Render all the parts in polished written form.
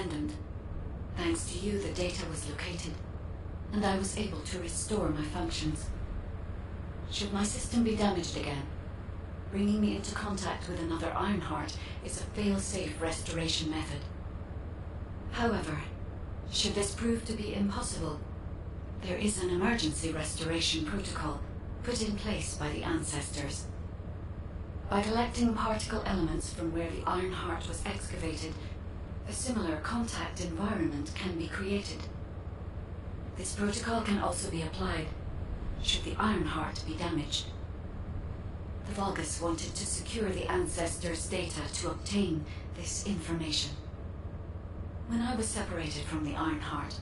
Descendant. Thanks to you, the data was located, and I was able to restore my functions. Should my system be damaged again, bringing me into contact with another Ironheart is a fail-safe restoration method. However, should this prove to be impossible, there is an emergency restoration protocol put in place by the ancestors. By collecting particle elements from where the Ironheart was excavated, a similar contact environment can be created. This protocol can also be applied should the Ironheart be damaged. The Vulgus wanted to secure the ancestors' data to obtain this information. When I was separated from the Ironheart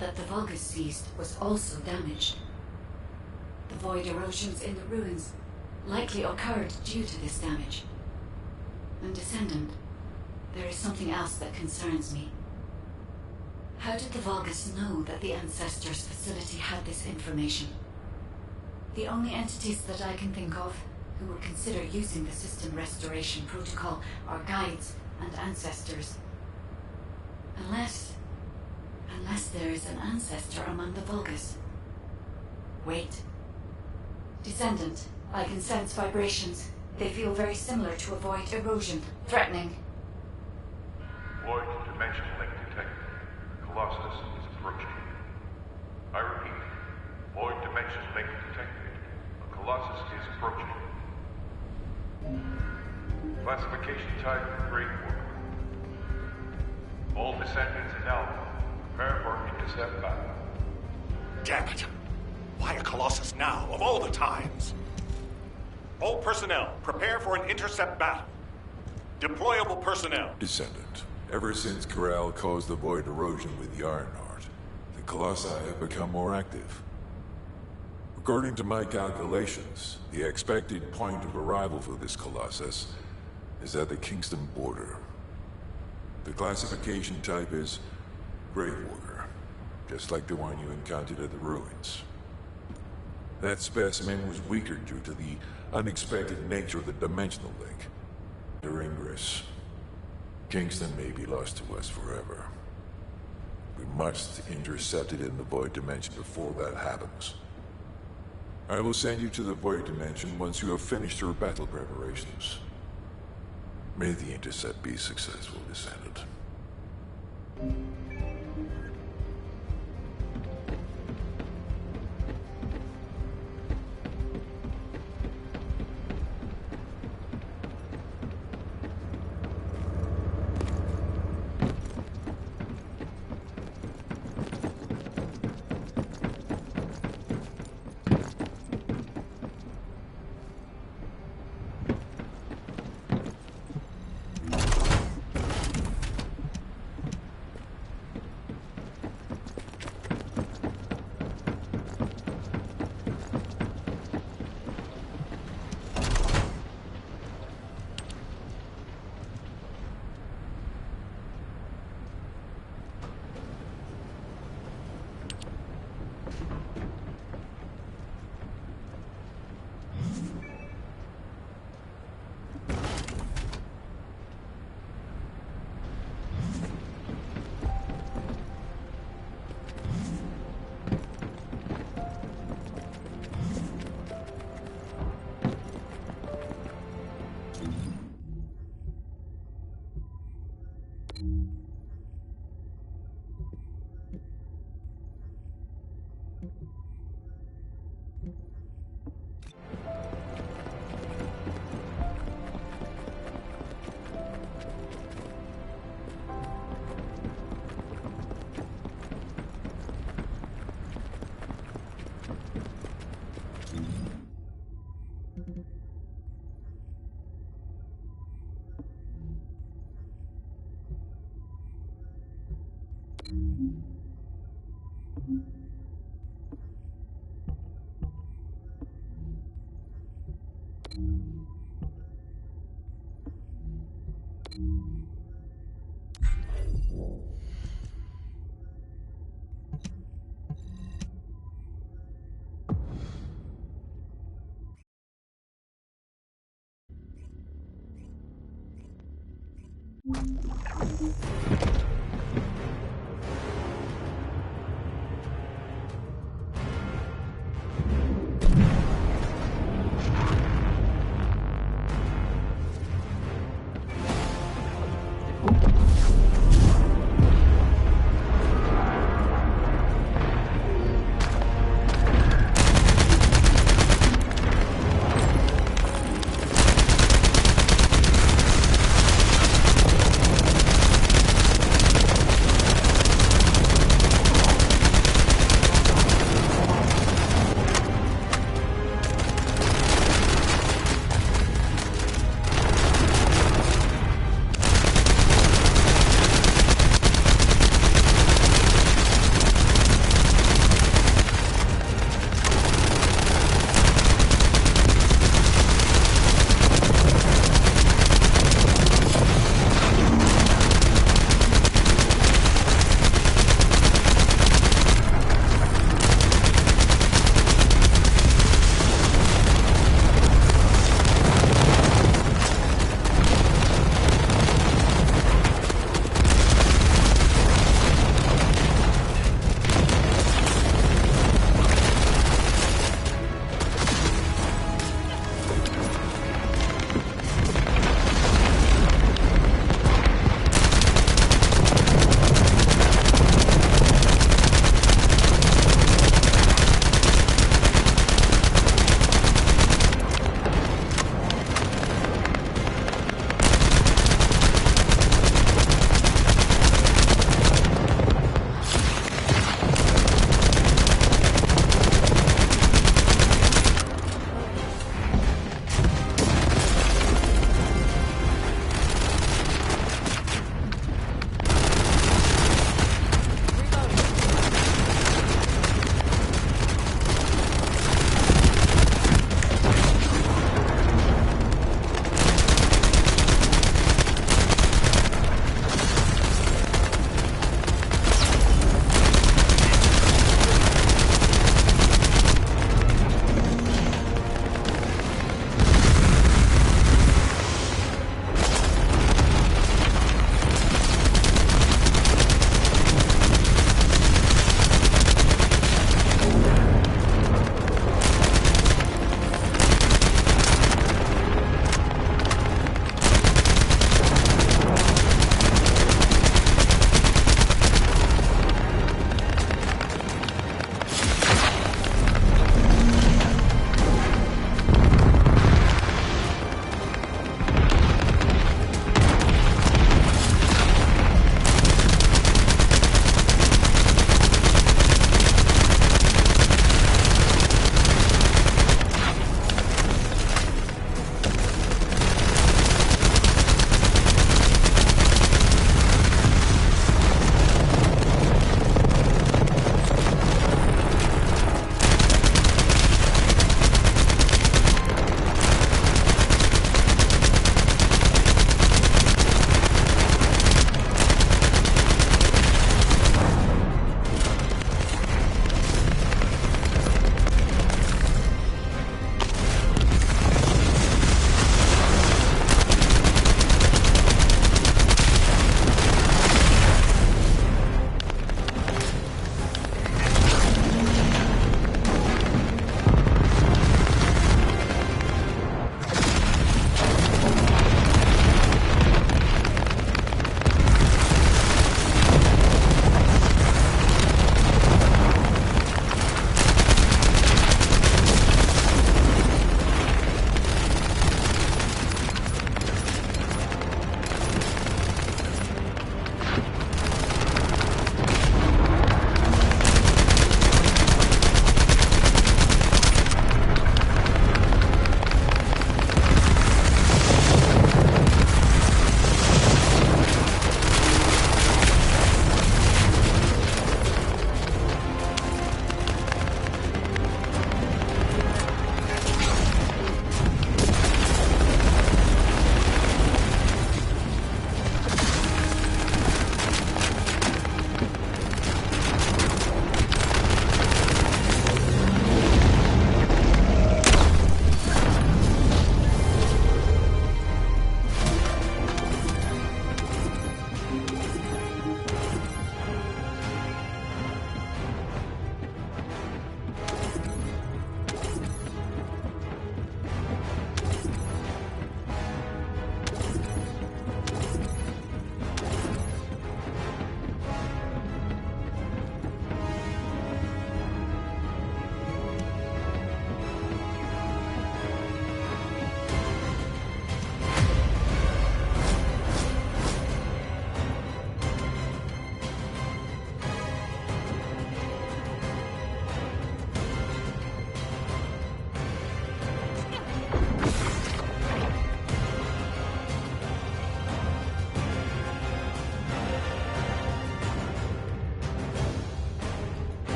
that the Vulgus seized was also damaged. The void erosions in the ruins likely occurred due to this damage. And Descendant, there is something else that concerns me. How did the Vulgus know that the Ancestors' facility had this information? The only entities that I can think of who would consider using the system restoration protocol are guides and ancestors. Unless there is an ancestor among the Vulgus. Wait. Descendant, I can sense vibrations. They feel very similar to a void erosion. Threatening. Void dimension link detected. Colossus is approaching. I repeat, void dimension link detected. A Colossus is approaching. Classification type Grade 4. All descendants in Alpha, prepare for intercept battle. Damn it! Why a Colossus now, of all the times? All personnel, prepare for an intercept battle. Deployable personnel. Descendant. Ever since Corral caused the void erosion with the Ironheart, the Colossi have become more active. According to my calculations, the expected point of arrival for this Colossus is at the Kingston border. The classification type is Gravewalker, just like the one you encountered at the ruins. That specimen was weaker due to the unexpected nature of the dimensional link. Their ingress. Kingston may be lost to us forever. We must intercept it in the Void Dimension before that happens. I will send you to the Void Dimension once you have finished your battle preparations. May the intercept be successful, Descendant.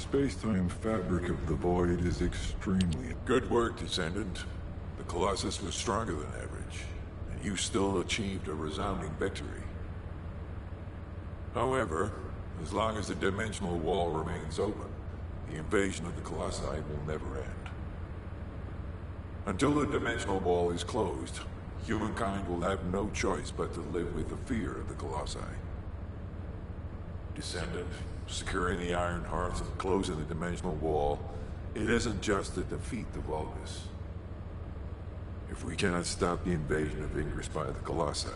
space-time fabric of the void is extremely... Good work, Descendant. The Colossus was stronger than average, and you still achieved a resounding victory. However, as long as the dimensional wall remains open, the invasion of the Colossi will never end. Until the dimensional wall is closed, humankind will have no choice but to live with the fear of the Colossi. Descendant, securing the Iron Hearts and closing the dimensional wall, it isn't just to defeat the Vulgus. If we cannot stop the invasion of Ingress by the Colossi,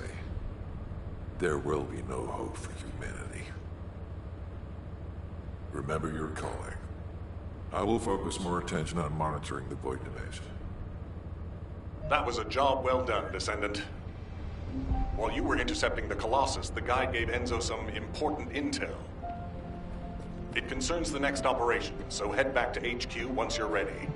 there will be no hope for humanity. Remember your calling. I will focus more attention on monitoring the Void Dimension. That was a job well done, Descendant. While you were intercepting the Colossus, the guide gave Enzo some important intel. It concerns the next operation, so head back to HQ once you're ready.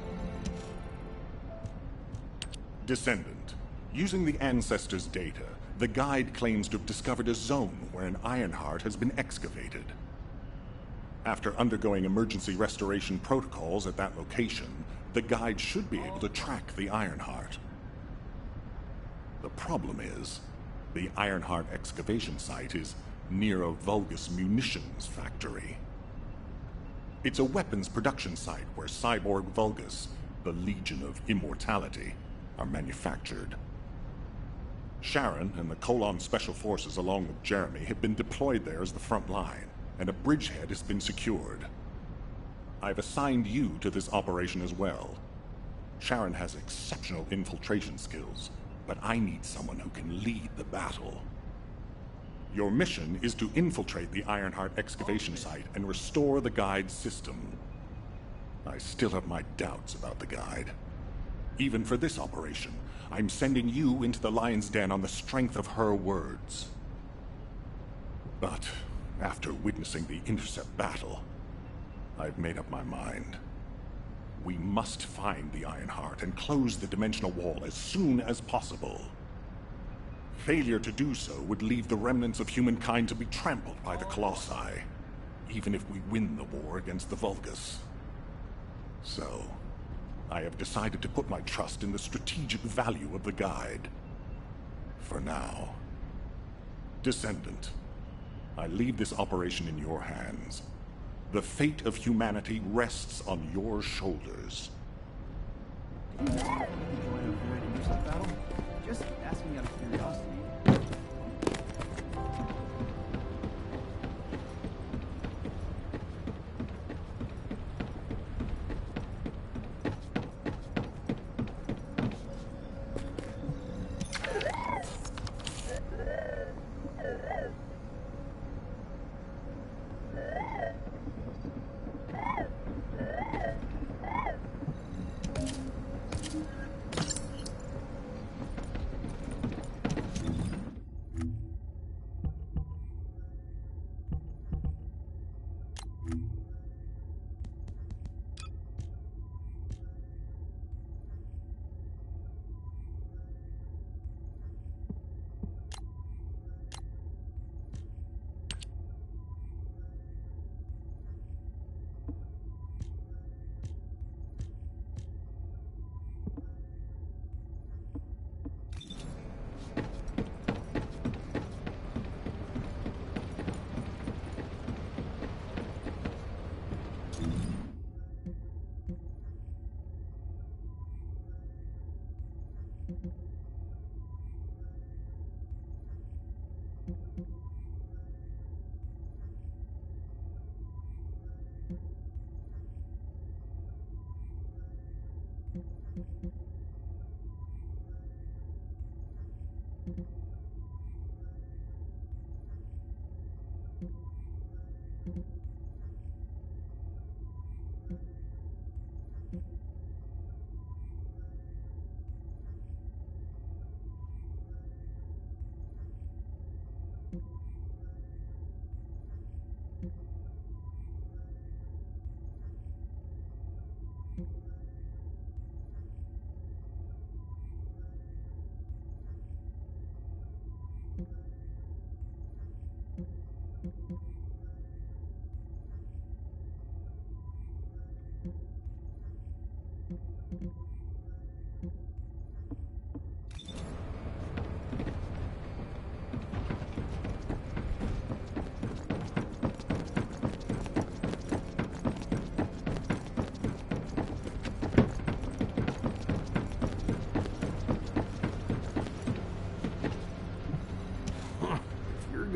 Descendant, using the Ancestors' data, the guide claims to have discovered a zone where an Ironheart has been excavated. After undergoing emergency restoration protocols at that location, the guide should be able to track the Ironheart. The problem is, the Ironheart excavation site is near a Vulgus munitions factory. It's a weapons production site where cyborg Vulgus, the Legion of Immortality, are manufactured. Sharon and the Colon Special Forces along with Jeremy have been deployed there as the front line, and a bridgehead has been secured. I've assigned you to this operation as well. Sharon has exceptional infiltration skills, but I need someone who can lead the battle. Your mission is to infiltrate the Ironheart excavation site and restore the guide's system. I still have my doubts about the guide. Even for this operation, I'm sending you into the Lion's Den on the strength of her words. But after witnessing the intercept battle, I've made up my mind. We must find the Ironheart and close the dimensional wall as soon as possible. Failure to do so would leave the remnants of humankind to be trampled by the Colossi, even if we win the war against the Vulgus. So, I have decided to put my trust in the strategic value of the guide. For now. Descendant, I leave this operation in your hands. The fate of humanity rests on your shoulders. Join a void intercept battle? Just asking out of curiosity.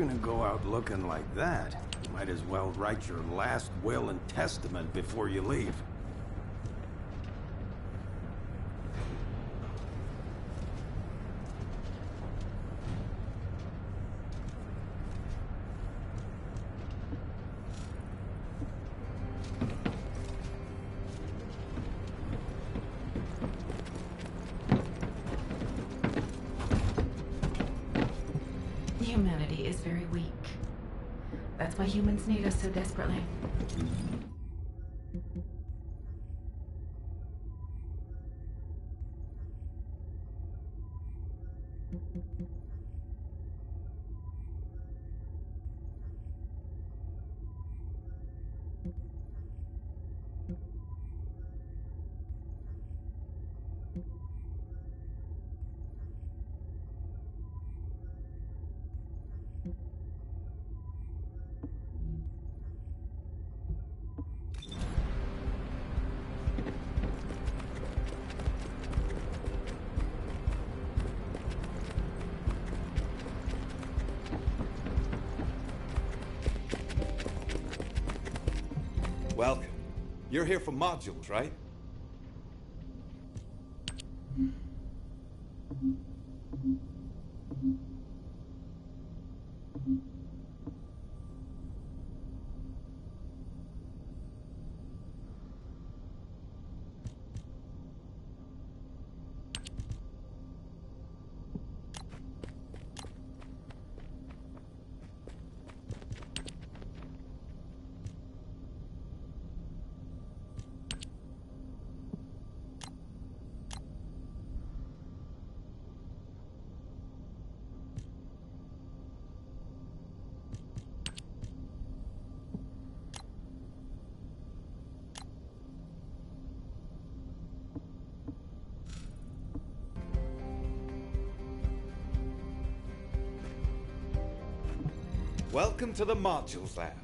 gonna go out looking like that, you might as well write your last will and testament before you leave. Humanity is very weak. That's why humans need us so desperately. Welcome. You're here for modules, right? Welcome to the Modules Lab.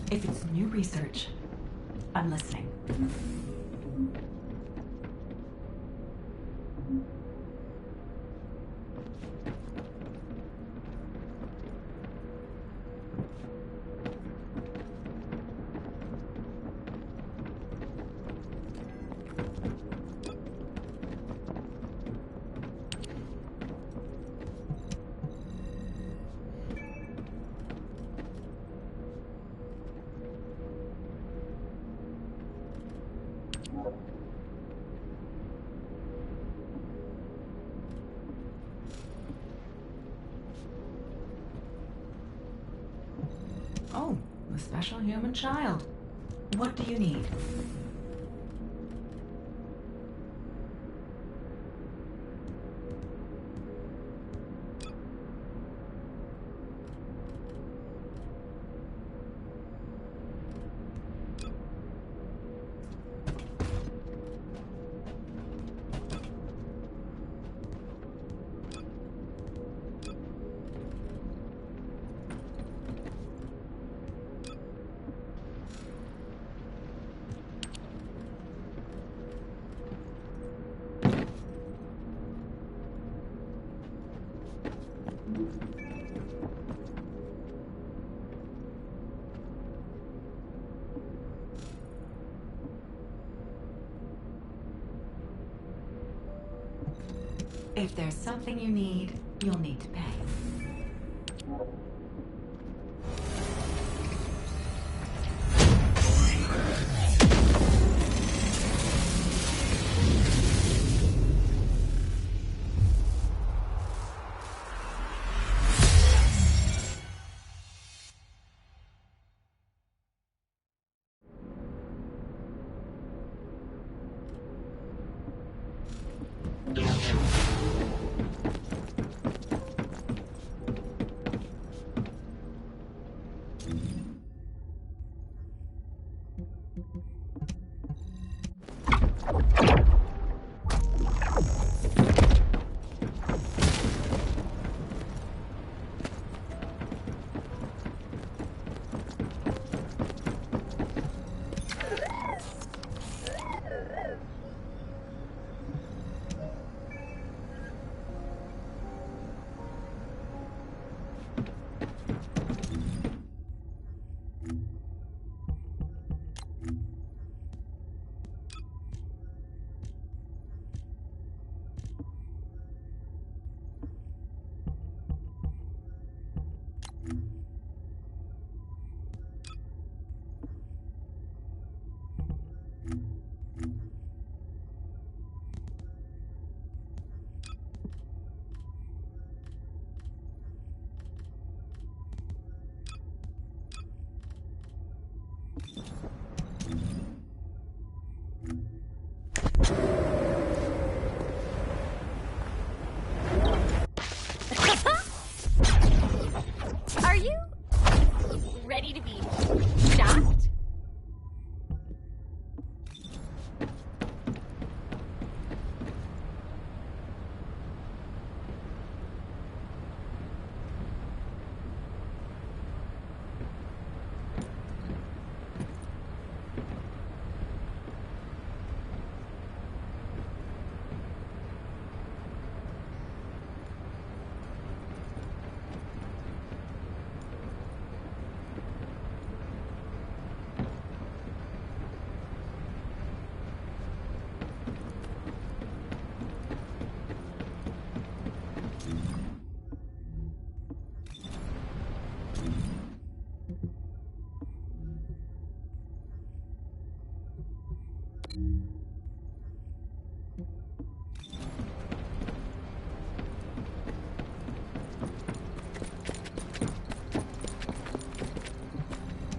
If it's new research, I'm listening. Oh, the special human child. What do you need? If there's something you need, you'll need to pay.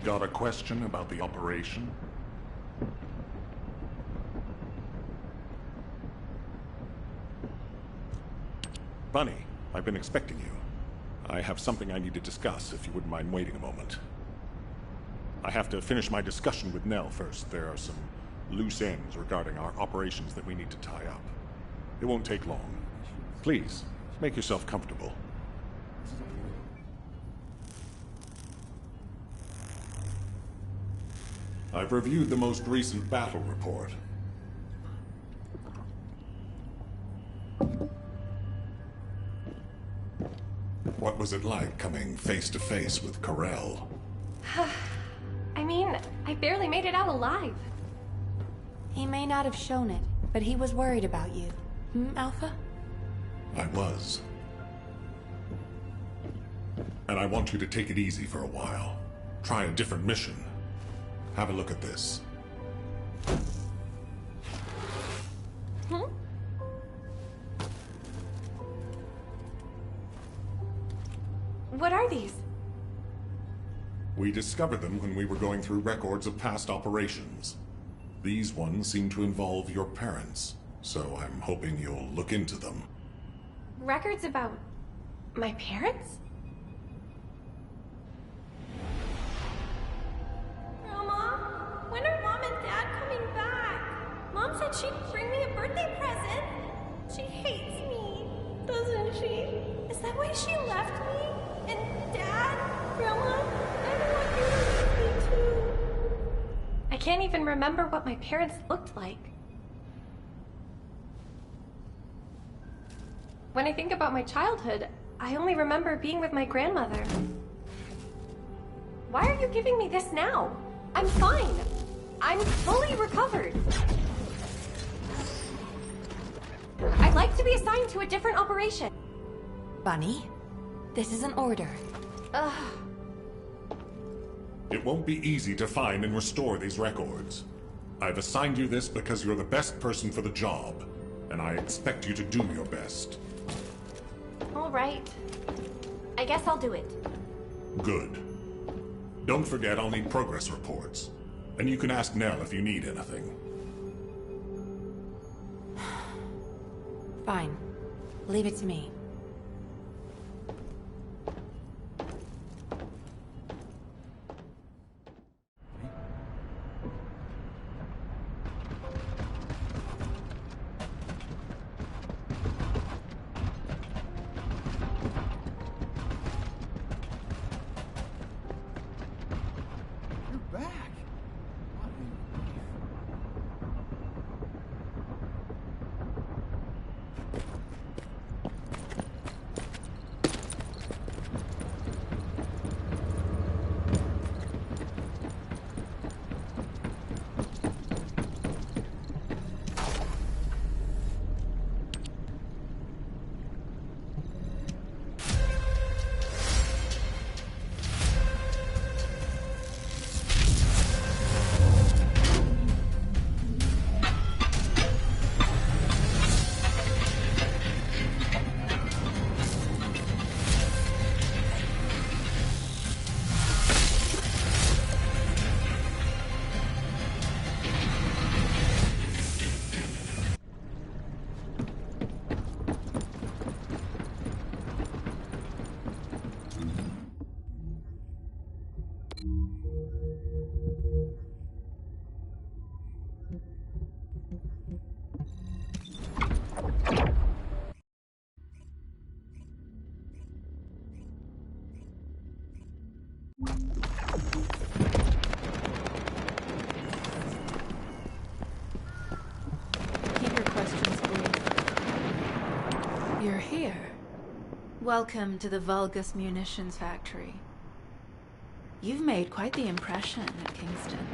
Got a question about the operation? Bunny, I've been expecting you. I have something I need to discuss, if you wouldn't mind waiting a moment. I have to finish my discussion with Nell first. There are some loose ends regarding our operations that we need to tie up. It won't take long. Please, make yourself comfortable. I've reviewed the most recent battle report. What was it like coming face to face with Corell? I mean, I barely made it out alive. He may not have shown it, but he was worried about you. Alpha? I was. And I want you to take it easy for a while. Try a different mission. Have a look at this. What are these? We discovered them when we were going through records of past operations. These ones seem to involve your parents, so I'm hoping you'll look into them. Records about my parents? Grandma, when are Mom and Dad coming back? Mom said she'd bring me a birthday present. She hates me, doesn't she? Is that why she left me? And Dad? Grandma? I don't want you to leave me too. I can't even remember what my parents looked like. When I think about my childhood, I only remember being with my grandmother. Why are you giving me this now? I'm fine. I'm fully recovered. I'd like to be assigned to a different operation. Bunny, this is an order. Ugh. It won't be easy to find and restore these records. I've assigned you this because you're the best person for the job, and I expect you to do your best. All right. I guess I'll do it. Good. Don't forget, I'll need progress reports. And you can ask Nell if you need anything. Fine. Leave it to me. You're back. What a relief. Keep your questions brief. You're here. Welcome to the Vulgus Munitions Factory. You've made quite the impression at Kingston.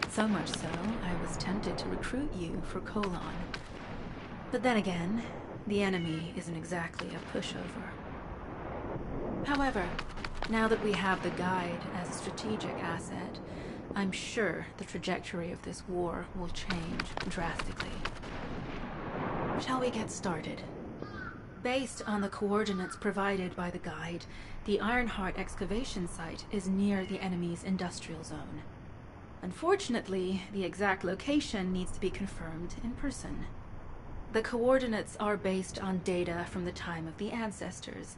So much so, I was tempted to recruit you for Colon. But then again, the enemy isn't exactly a pushover. However, now that we have the Guide as a strategic asset, I'm sure the trajectory of this war will change drastically. Shall we get started? Based on the coordinates provided by the guide, the Ironheart excavation site is near the enemy's industrial zone. Unfortunately, the exact location needs to be confirmed in person. The coordinates are based on data from the time of the ancestors,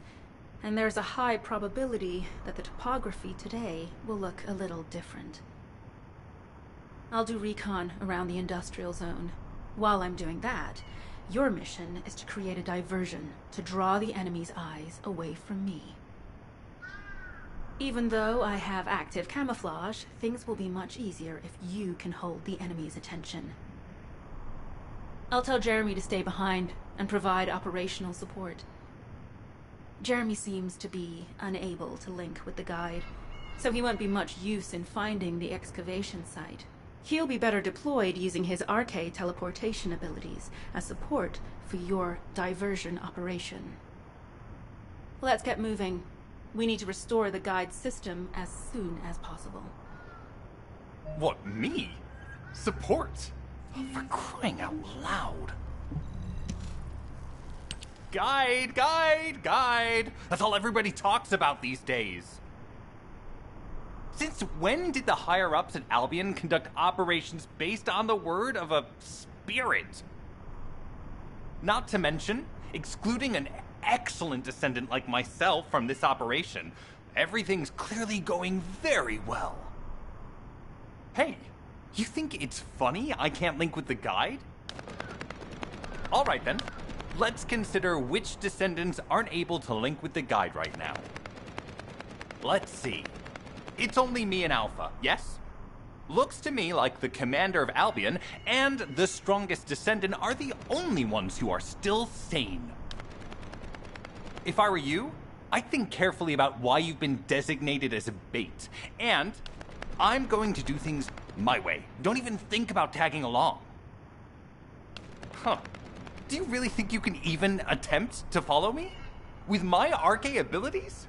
and there's a high probability that the topography today will look a little different. I'll do recon around the industrial zone. While I'm doing that, your mission is to create a diversion to draw the enemy's eyes away from me. Even though I have active camouflage, things will be much easier if you can hold the enemy's attention. I'll tell Jeremy to stay behind and provide operational support. Jeremy seems to be unable to link with the guide, so he won't be much use in finding the excavation site. He'll be better deployed using his RK teleportation abilities as support for your diversion operation. Let's get moving. We need to restore the guide system as soon as possible. What, me? Support? Oh, for crying out loud. Guide, guide, guide. That's all everybody talks about these days. Since when did the higher-ups at Albion conduct operations based on the word of a spirit? Not to mention, excluding an excellent descendant like myself from this operation, everything's clearly going very well. Hey, you think it's funny I can't link with the guide? All right then, let's consider which descendants aren't able to link with the guide right now. Let's see. It's only me and Alpha, yes? Looks to me like the commander of Albion and the strongest descendant are the only ones who are still sane. If I were you, I'd think carefully about why you've been designated as a bait. And I'm going to do things my way. Don't even think about tagging along. Huh. Do you really think you can even attempt to follow me? With my RK abilities?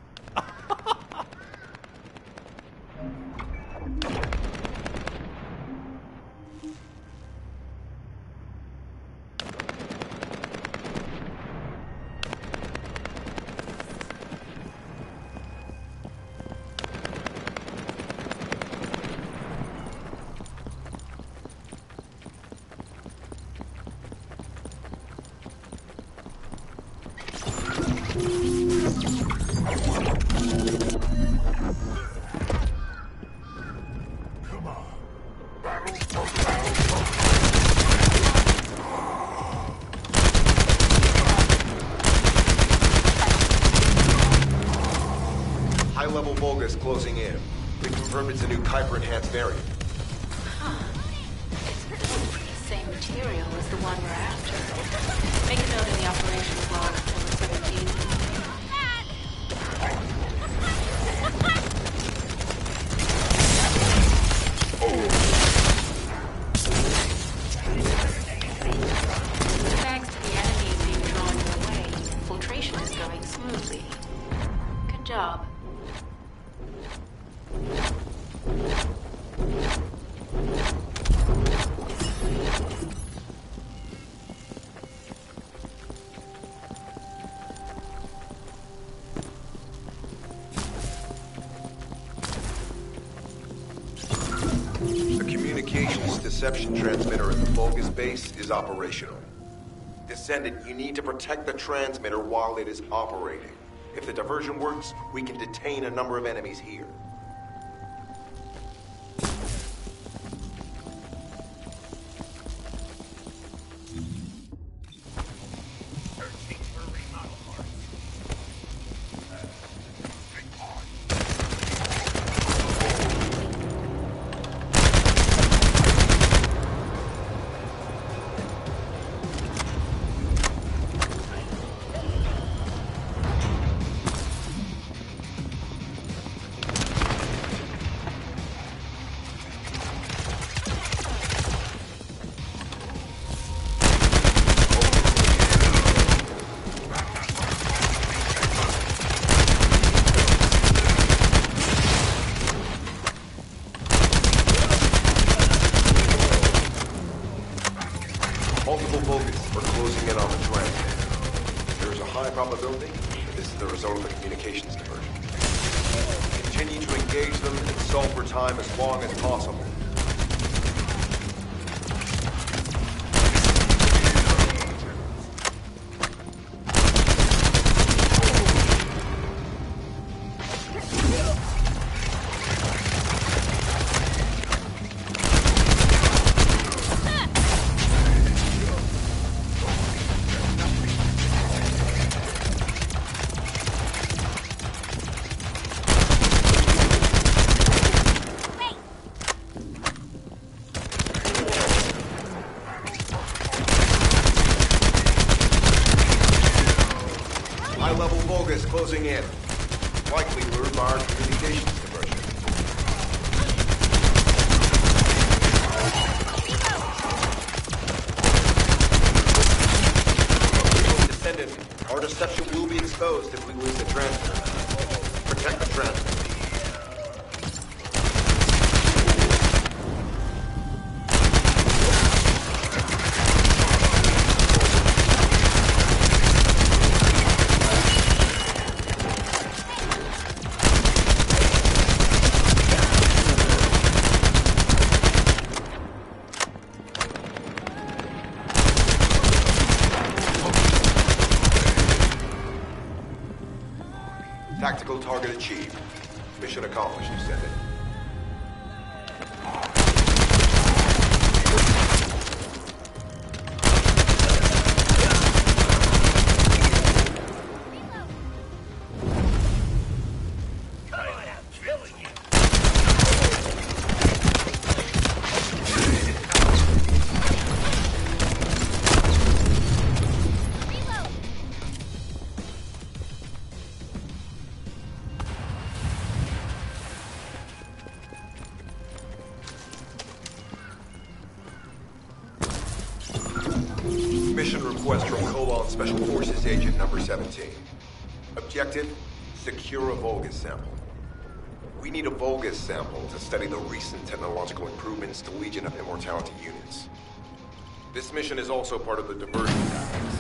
High-level Vulgus closing in. We confirmed it's a new Kuiper-enhanced variant. Huh. It's the same material as the one we're after. Make a note in the operations log for 17. Thanks to the enemy being drawn away, infiltration is going smoothly. Good job. The communications deception transmitter at the Vulgus base is operational. Descendant, you need to protect the transmitter while it is operating. If the diversion works, we can detain a number of enemies here. broke the communications diversion. Continue to engage them and solve for time as long as possible. High-level Vulgus closing in. Likely lured by our communications diversion. Descendant, our deception will be exposed if we lose the transmitter. Protect the transmitter. Tactical target achieved. Mission accomplished, Descendant. Mission request from Colon Special Forces Agent number 17. Objective, secure a Vulgus sample. We need a Vulgus sample to study the recent technological improvements to Legion of Immortality units. This mission is also part of the diversion tactics.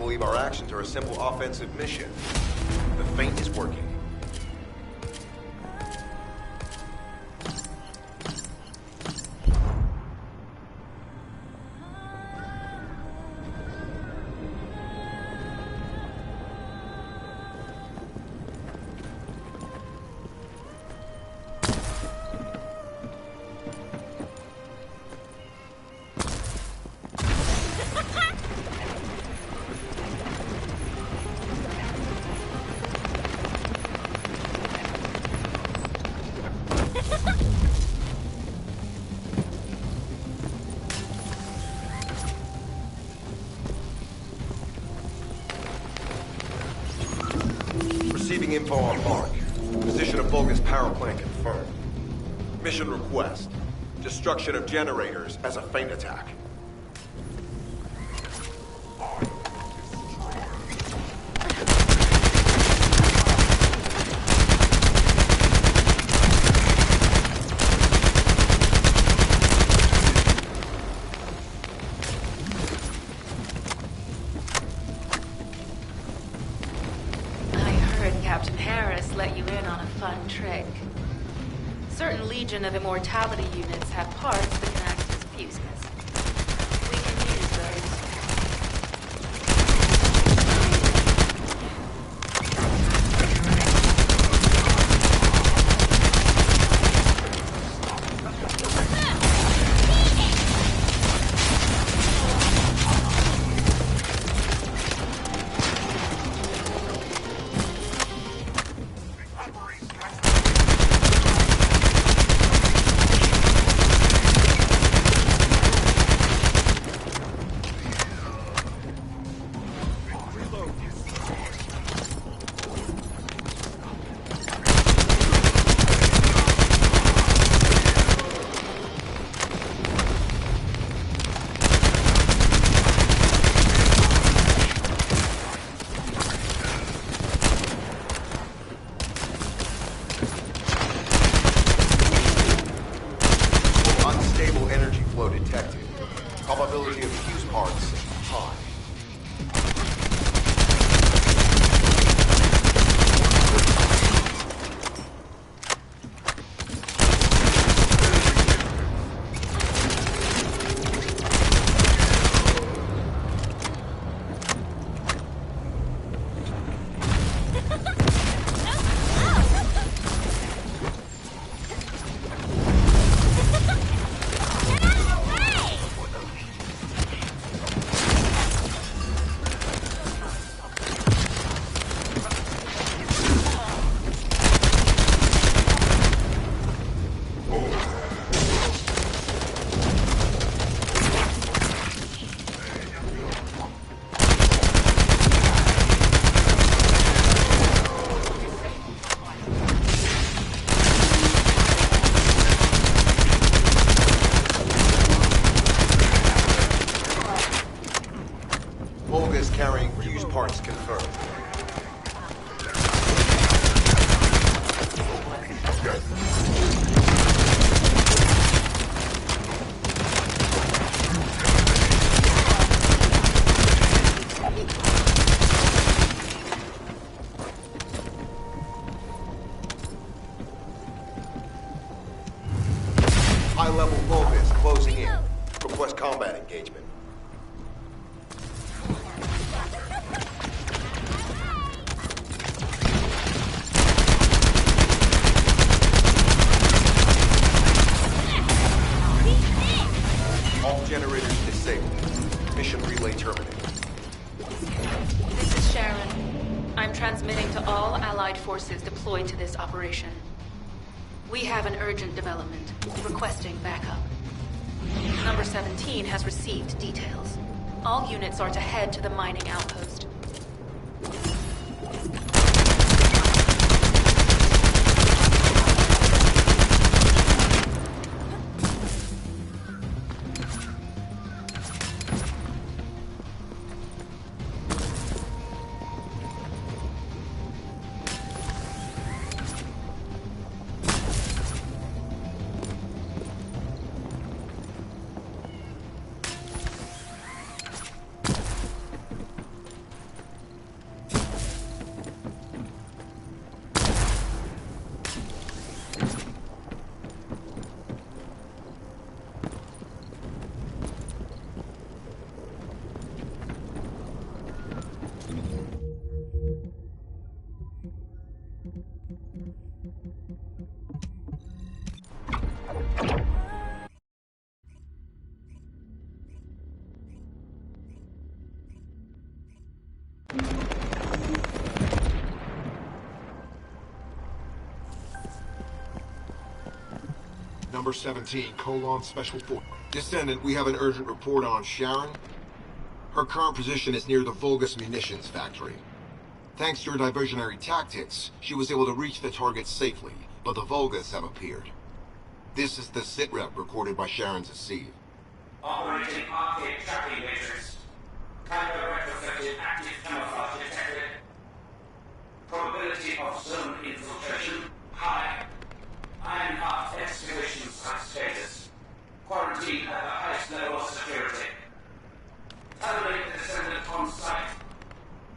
believe our actions are a simple offensive mission. The feint is working. Receiving info on Mark. Position of Vulgus power plant confirmed. Mission request. Destruction of generators as a feint attack. Captain Harris let you in on a fun trick. Certain Legion of Immortality units have parts that can act as fuses. We can use those. Probability of fuse parts high. Carrying fuse parts confirmed. High-level Vulgus closing in. Request combat engagement. All generators disabled. Mission relay terminated. This is Sharon. I'm transmitting to all Allied forces deployed to this operation. We have an urgent development, requesting backup. Number 17 has received details. All units are to head to the mining outpost. Number 17, Colon Special Force. Descendant, we have an urgent report on Sharon. Her current position is near the Vulgus munitions factory. Thanks to her diversionary tactics, she was able to reach the target safely, but the Vulgus have appeared. This is the sitrep recorded by Sharon's Deceive. Operating arcade tracking matrix. Tango retrofitted active camouflage detected. Probability of zone infiltration high. Ironheart excavation site status. Quarantine at the highest level of security. Terminate the Descendant on site.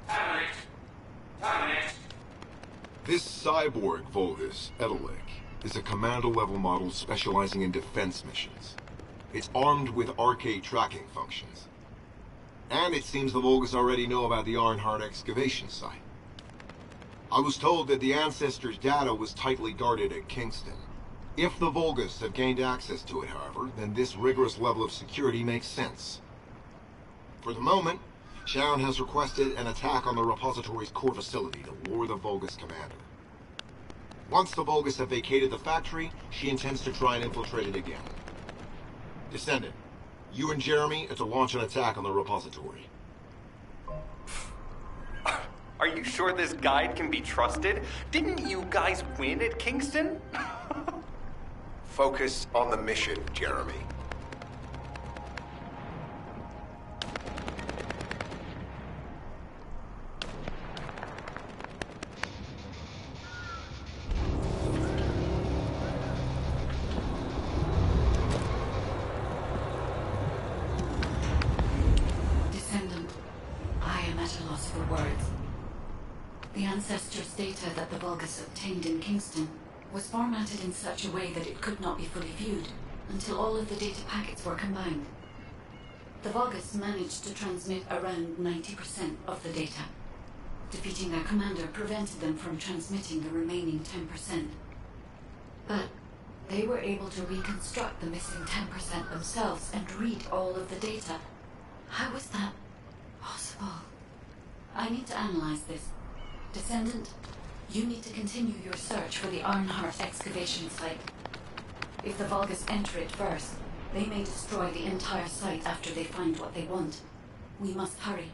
Terminate. Terminate. This cyborg Vulgus, Edelik, is a commando-level model specializing in defense missions. It's armed with arcade tracking functions. And it seems the Vulgus already know about the Ironheart excavation site. I was told that the Ancestors' data was tightly guarded at Kingston. If the Vulgus have gained access to it, however, then this rigorous level of security makes sense. For the moment, Sharon has requested an attack on the repository's core facility to lure the Vulgus commander. Once the Vulgus have vacated the factory, she intends to try and infiltrate it again. Descendant, you and Jeremy are to launch an attack on the repository. Are you sure this guide can be trusted? Didn't you guys win at Kingston? Focus on the mission, Jeremy. Descendant, I am at a loss for words. The Ancestors' data that the Vulgus obtained in Kingston was formatted in such a way that it could not be fully viewed until all of the data packets were combined. The Vulgus managed to transmit around 90% of the data. Defeating their commander prevented them from transmitting the remaining 10%. But they were able to reconstruct the missing 10% themselves and read all of the data. How was that possible? I need to analyze this. Descendant, you need to continue your search for the Ironheart excavation site. If the Vulgus enter it first, they may destroy the entire site after they find what they want. We must hurry.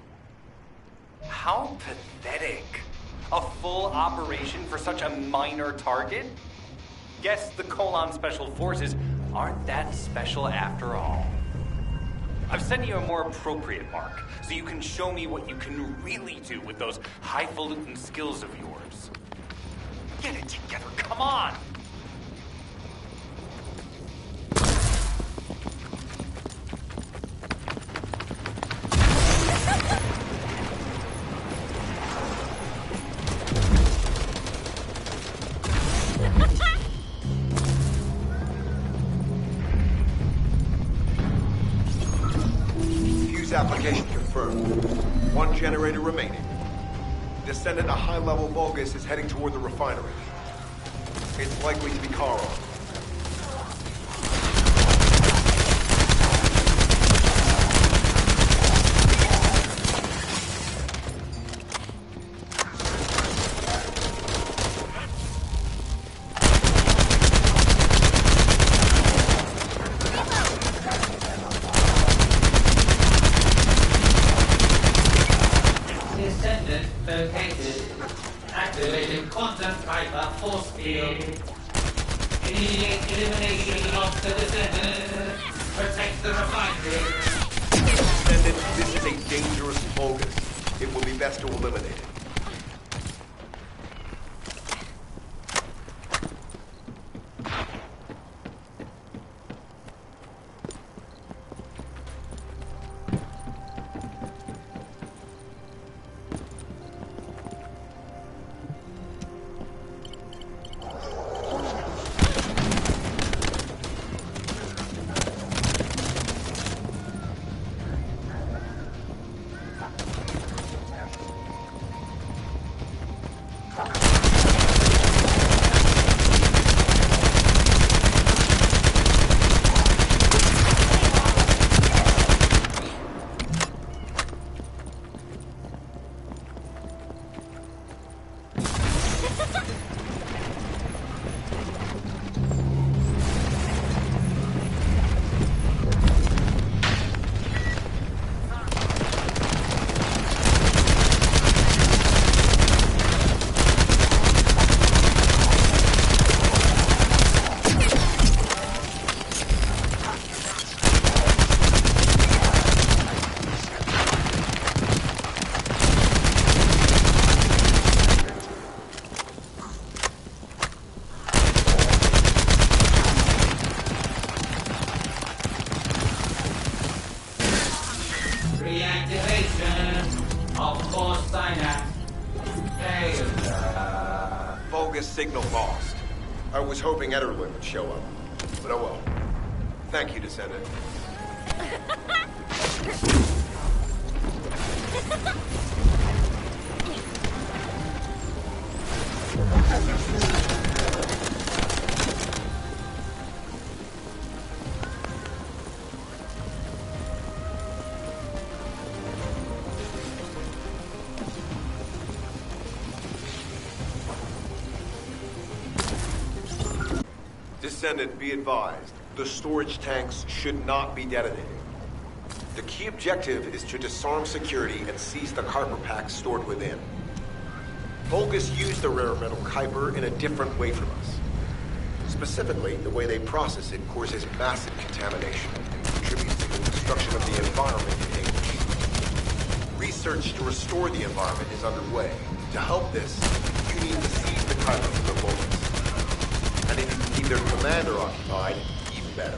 How pathetic. A full operation for such a minor target? Guess the Colon Special Forces aren't that special after all. I've sent you a more appropriate mark, so you can show me what you can really do with those highfalutin skills of yours. Get it together, come on! Application confirmed. One generator remaining. Descendant, a high-level Vulgus is heading toward the refinery. It's likely to be Carl. Vulgus signal lost. I was hoping Ederlin would show up, but oh well. Thank you, Descendant. Descendant, be advised. The storage tanks should not be detonated. The key objective is to disarm security and seize the Kuiper packs stored within. Vulgus used the rare metal Kuiper in a different way from us. Specifically, the way they process it causes massive contamination and contributes to the destruction of the environment it aims. Research to restore the environment is underway. To help this, you need to seize the Kuiper from the Vulgus. And if you can keep their commander occupied, even better.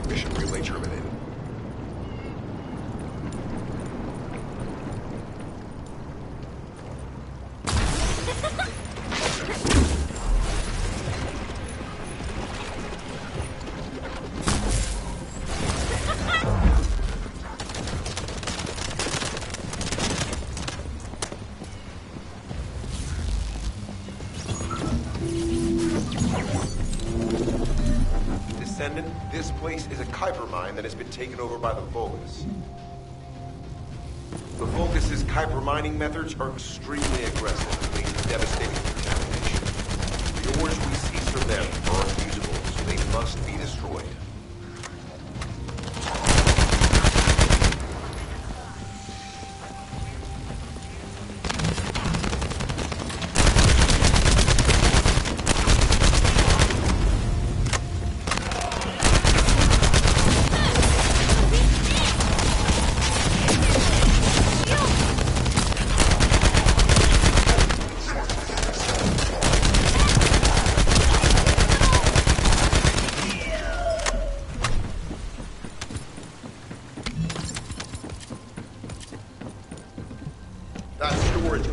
Mission relay terminated. Descendant, this place is a Kuiper mine that has been taken over by the Vulgus. The Vulgus' Kuiper mining methods are extremely aggressive, leading to devastating contamination. The ores we seize from them are unusable, so they must be destroyed.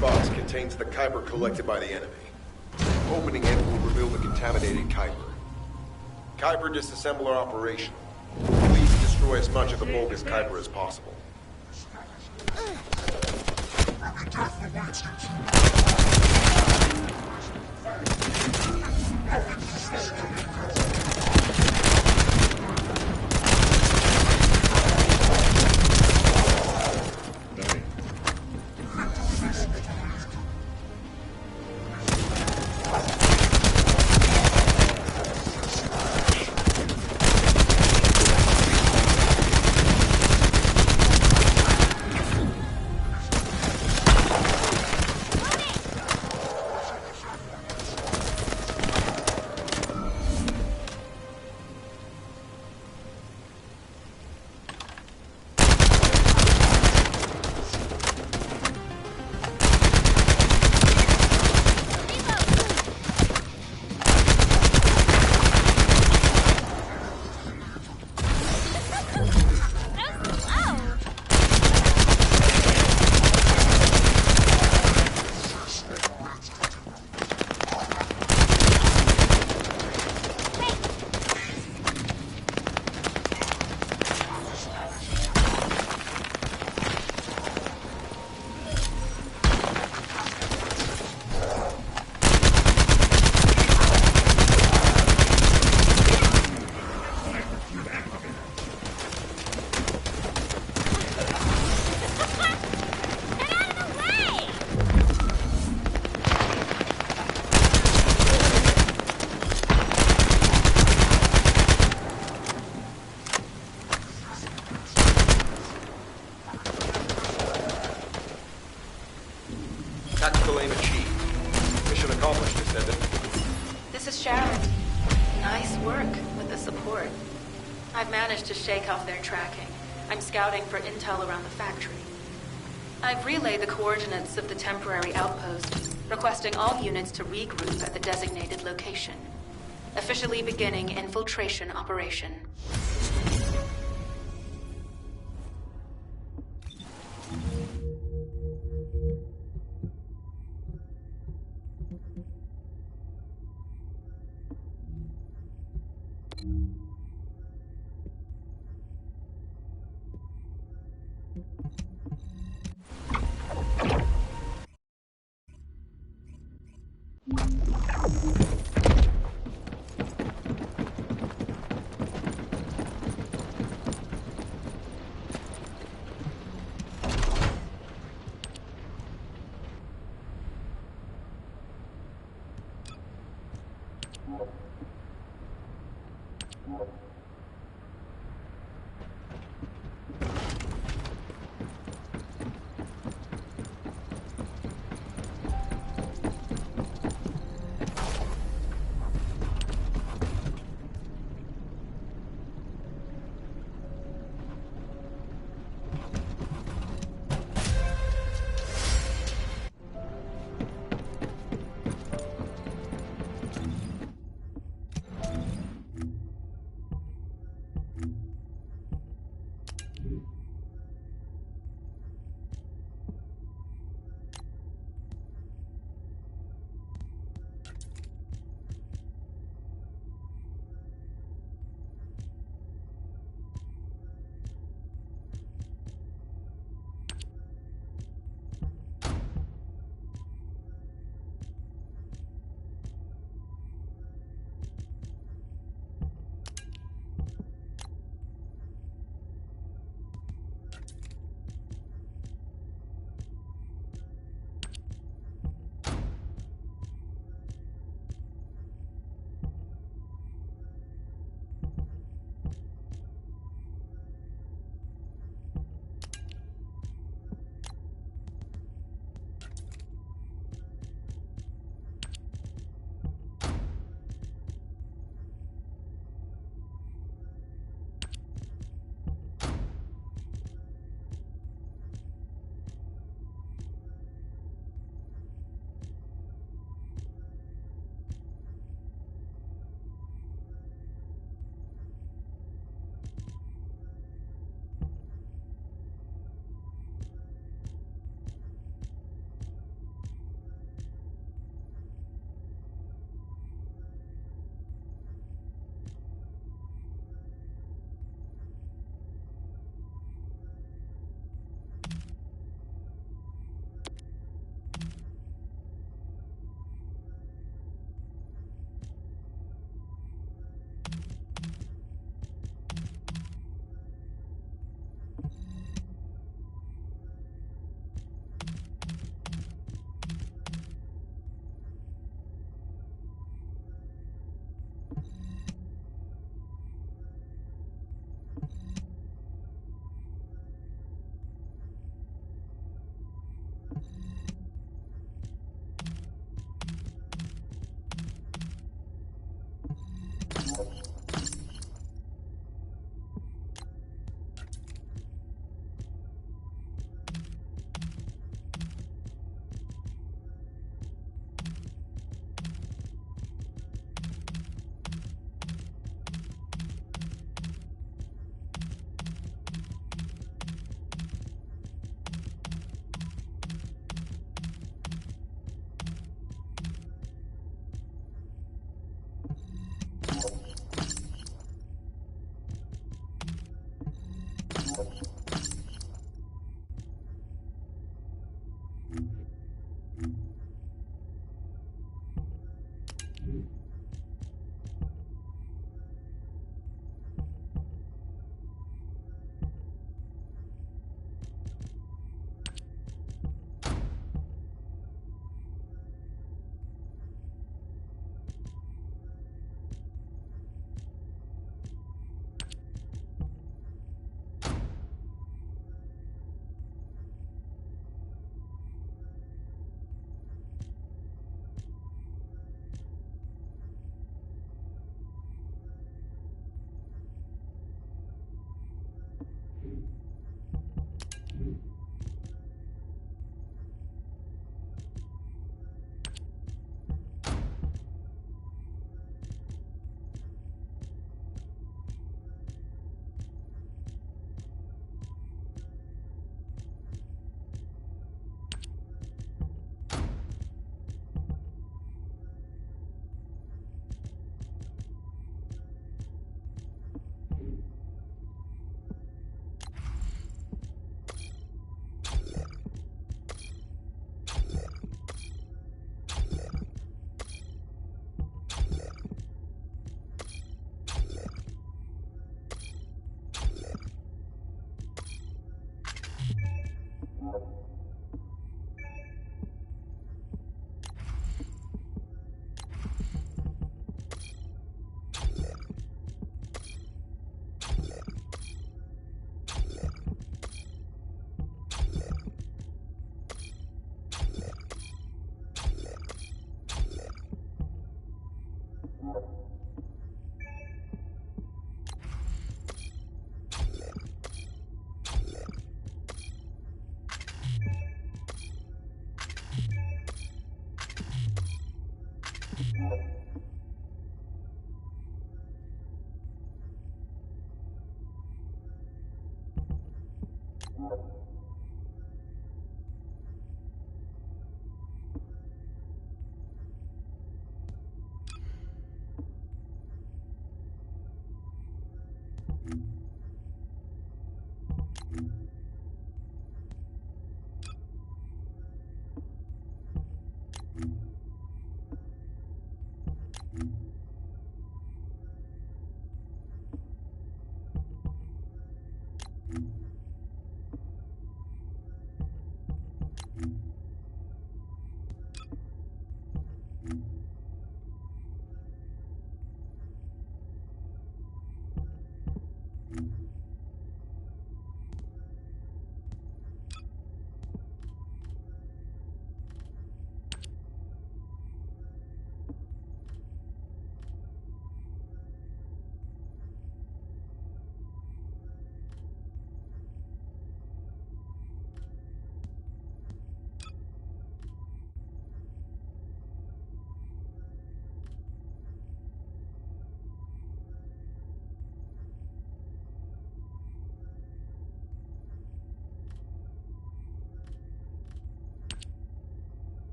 Box contains the Kuiper collected by the enemy. Opening it will reveal the contaminated Kuiper. Kuiper disassembler operational. Please destroy as much of the Vulgus Kuiper as possible. the support. I've managed to shake off their tracking. I'm scouting for intel around the factory. I've relayed the coordinates of the temporary outpost, requesting all units to regroup at the designated location. Officially beginning infiltration operation.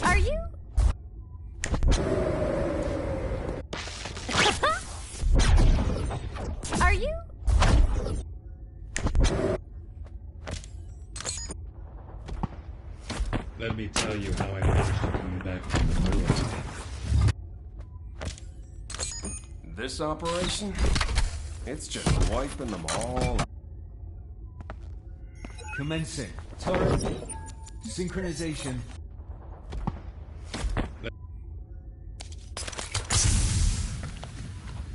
Are you? Are you? Let me tell you how I managed to come back from the ruins. This operation? It's just wiping them all out. Commencing. Turret. Synchronization.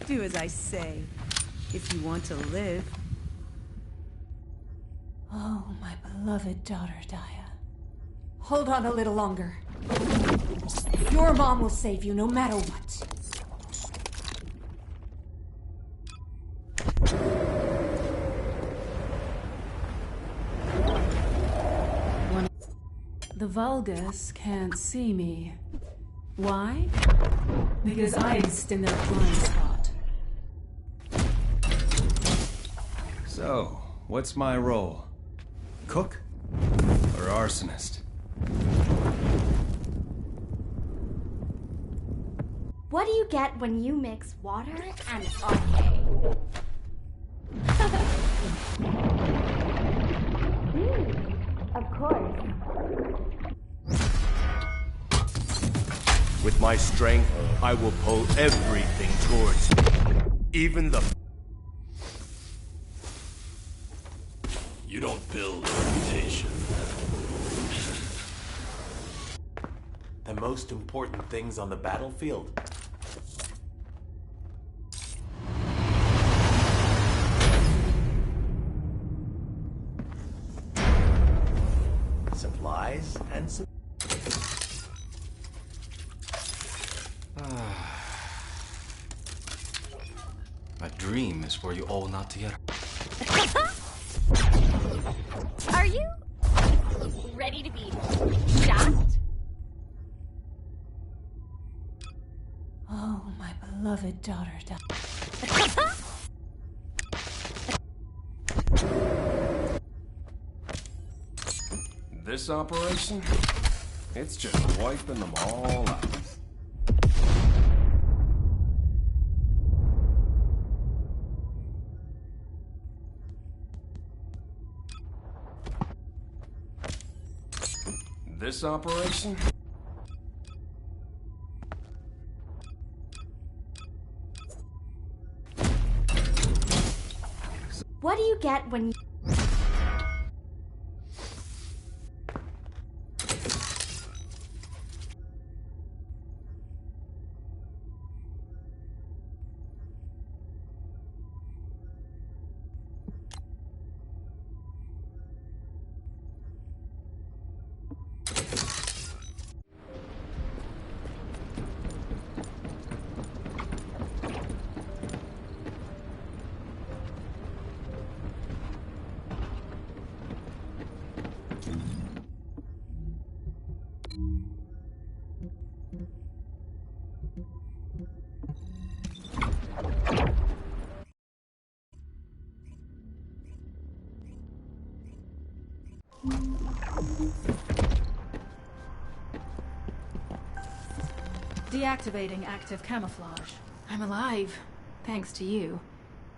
Do as I say, if you want to live. Oh, my beloved daughter, Daya. Hold on a little longer. Your mom will save you no matter what. The Vulgus can't see me. Why? Because I exist in their blind spot. So, what's my role? Cook? Or arsonist? What do you get when you mix water and RK? Of course. With my strength, I will pull everything towards me. Even the... You don't build a reputation. The most important things on the battlefield. Supplies and A dream is for you all not to get. Are you ready to be shocked? Oh, my beloved daughter. This operation? It's just wiping them all out. This operation? What do you get when you... Deactivating active camouflage. I'm alive, thanks to you.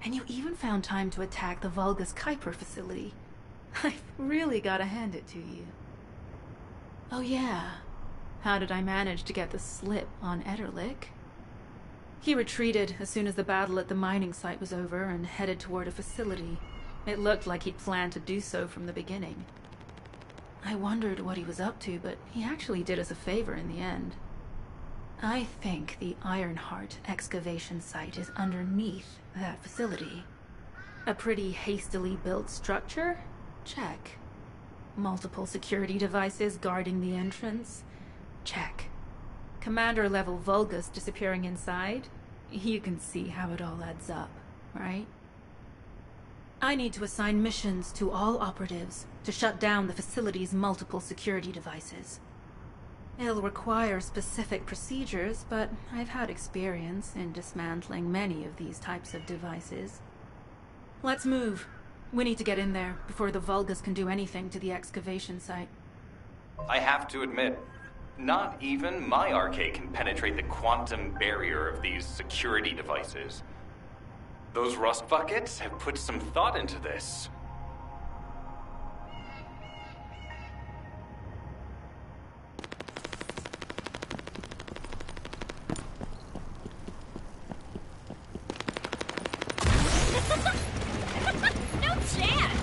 And you even found time to attack the Vulgus Kuiper facility. I've really gotta hand it to you. Oh yeah, how did I manage to get the slip on Ederlich? He retreated as soon as the battle at the mining site was over and headed toward a facility. It looked like he'd planned to do so from the beginning. I wondered what he was up to, but he actually did us a favor in the end. I think the Ironheart excavation site is underneath that facility. A pretty hastily built structure? Check. Multiple security devices guarding the entrance? Check. Commander-level Vulgus disappearing inside? You can see how it all adds up, right? I need to assign missions to all operatives to shut down the facility's multiple security devices. It'll require specific procedures, but I've had experience in dismantling many of these types of devices. Let's move. We need to get in there before the Vulgus can do anything to the excavation site. I have to admit, not even my RK can penetrate the quantum barrier of these security devices. Those rust buckets have put some thought into this. No chance!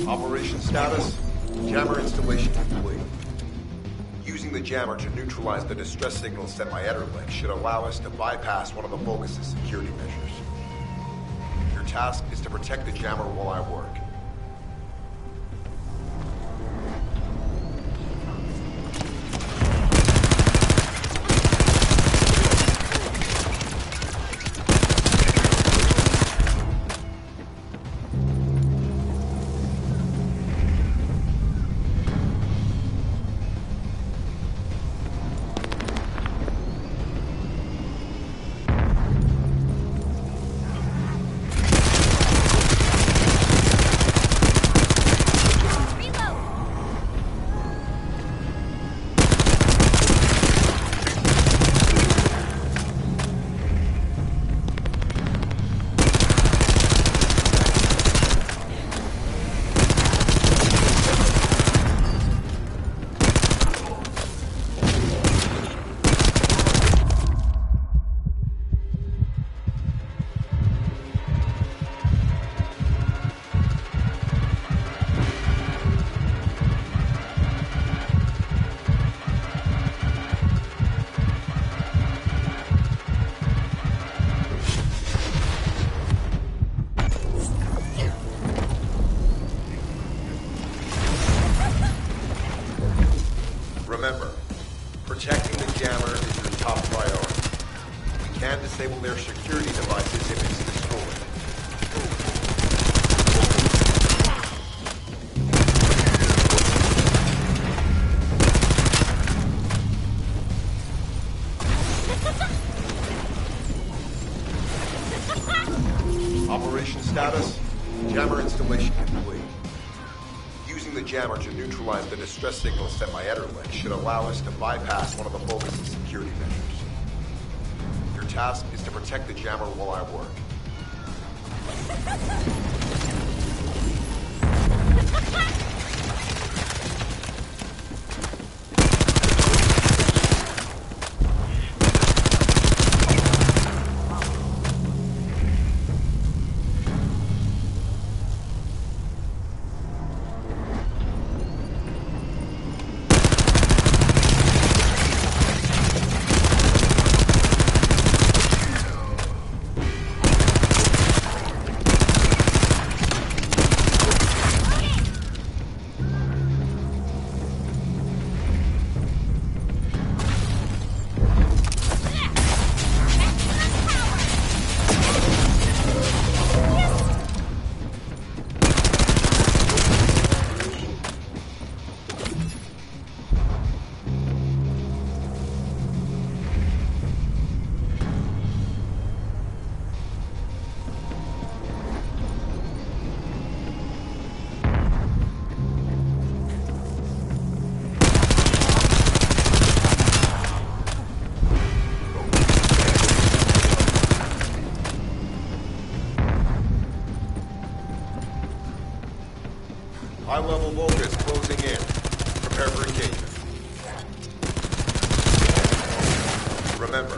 Operation status, jammer installation complete. Using the jammer to neutralize the distress signal sent by Ederlich should allow us to bypass one of the Vulgus' security measures. Your task is to protect the jammer while I work. Remember, protecting the jammer is your top priority. We can disable their security devices if it's destroyed. Operation status, jammer installation complete. Using the jammer to neutralize the distress signal sent by Ederlich should allow us to bypass one of the Vulgus' security measures. Your task is to protect the jammer while I work. High-level Vulgus closing in. Prepare for engagement. Remember,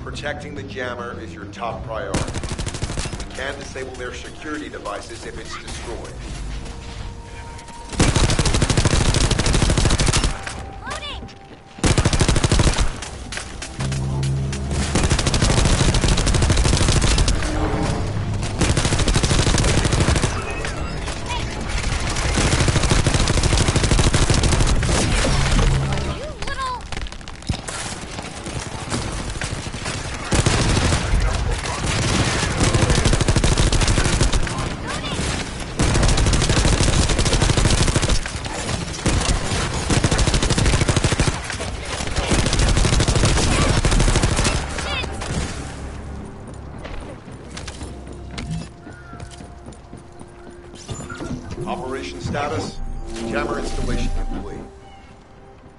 protecting the jammer is your top priority. We can disable their security devices if it's destroyed. Operation status, jammer installation complete.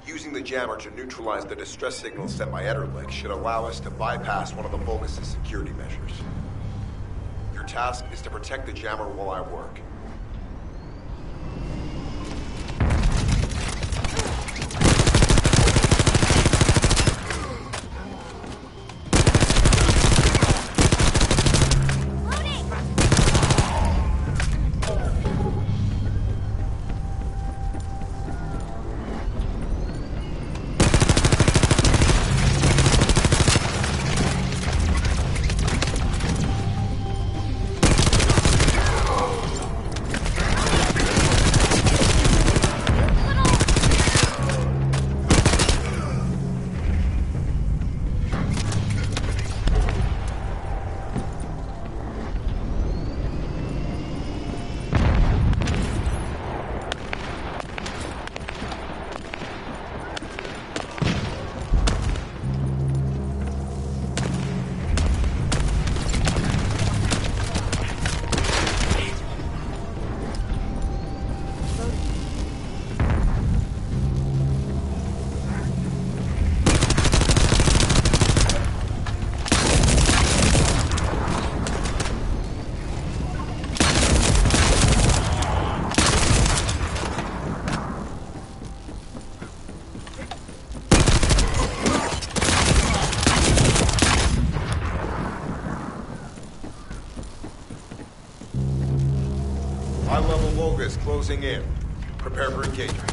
Using the jammer to neutralize the distress signal sent by Ederlich should allow us to bypass one of the Vulgus' security measures. Your task is to protect the jammer while I work. High-level Vulgus closing in. Prepare for engagement.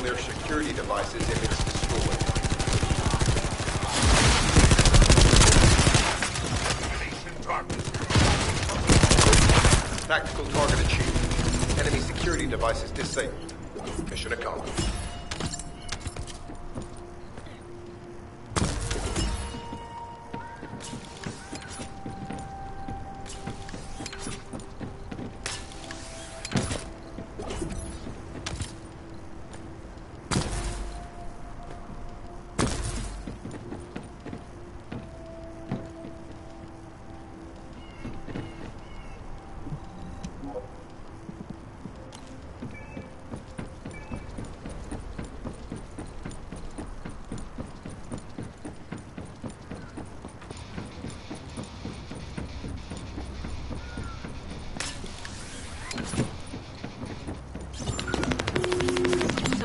their security devices if it's destroyed. Tactical target achieved. Enemy security devices disabled. Mission accomplished.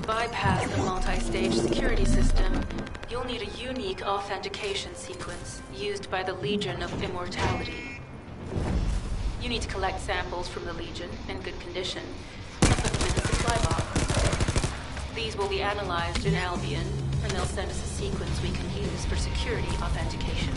Bypass the multi-stage security system, you'll need a unique authentication sequence used by the Legion of Immortality. You need to collect samples from the Legion in good condition and put them in a supply box. These will be analyzed in Albion, and they'll send us a sequence we can use for security authentication.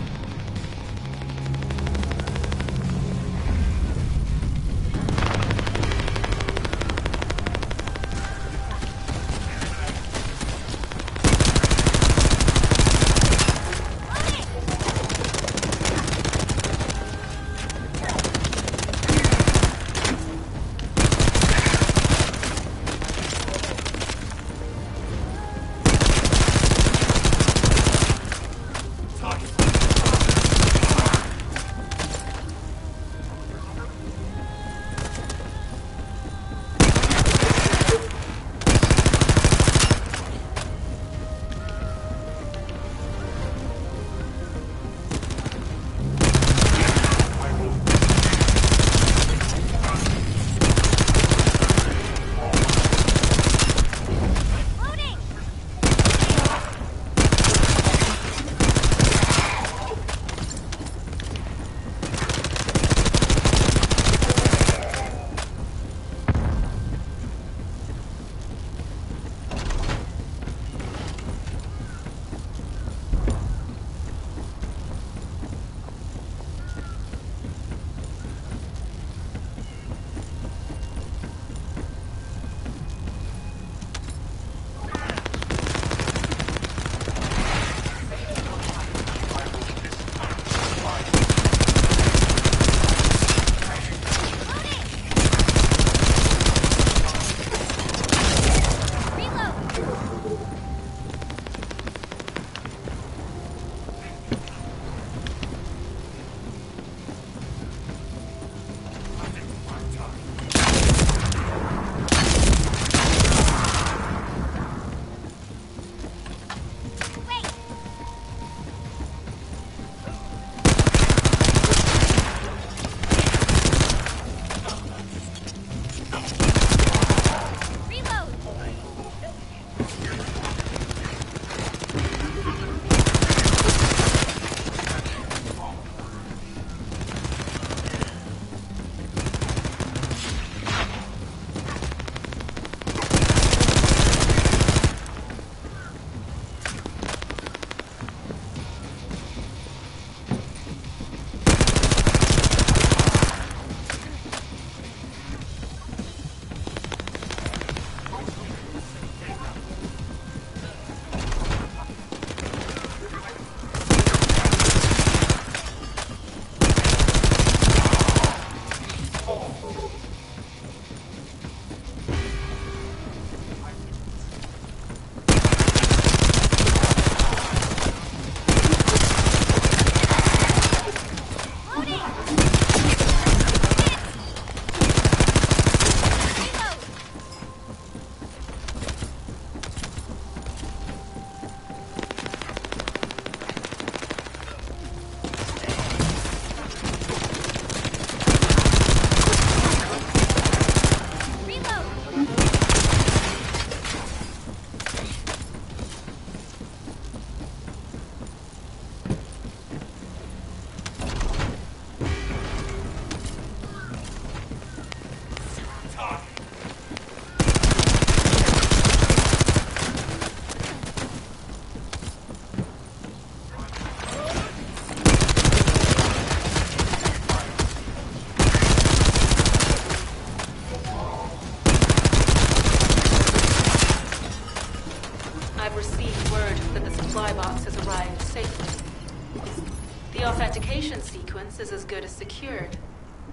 sequence is as good as secured.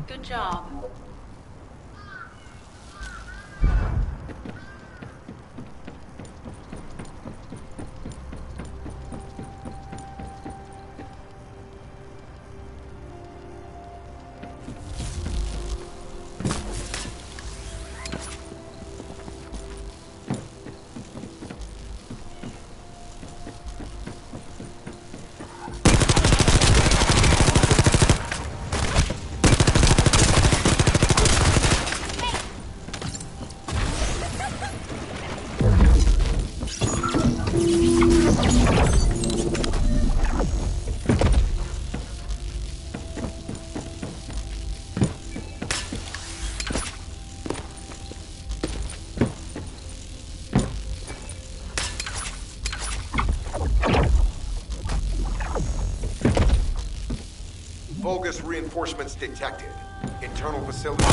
Good job. Bogus reinforcements detected. Internal facility.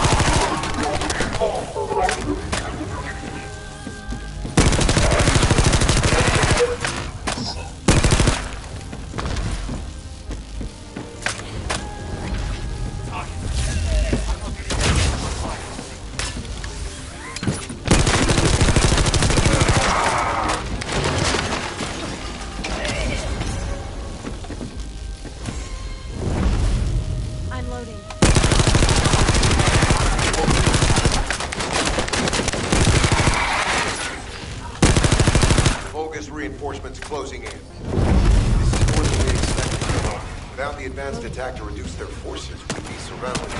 I'm loading. Bogus reinforcements closing in. This is more than we expected. Without the advanced attack to reduce their forces, we'd be surrounded.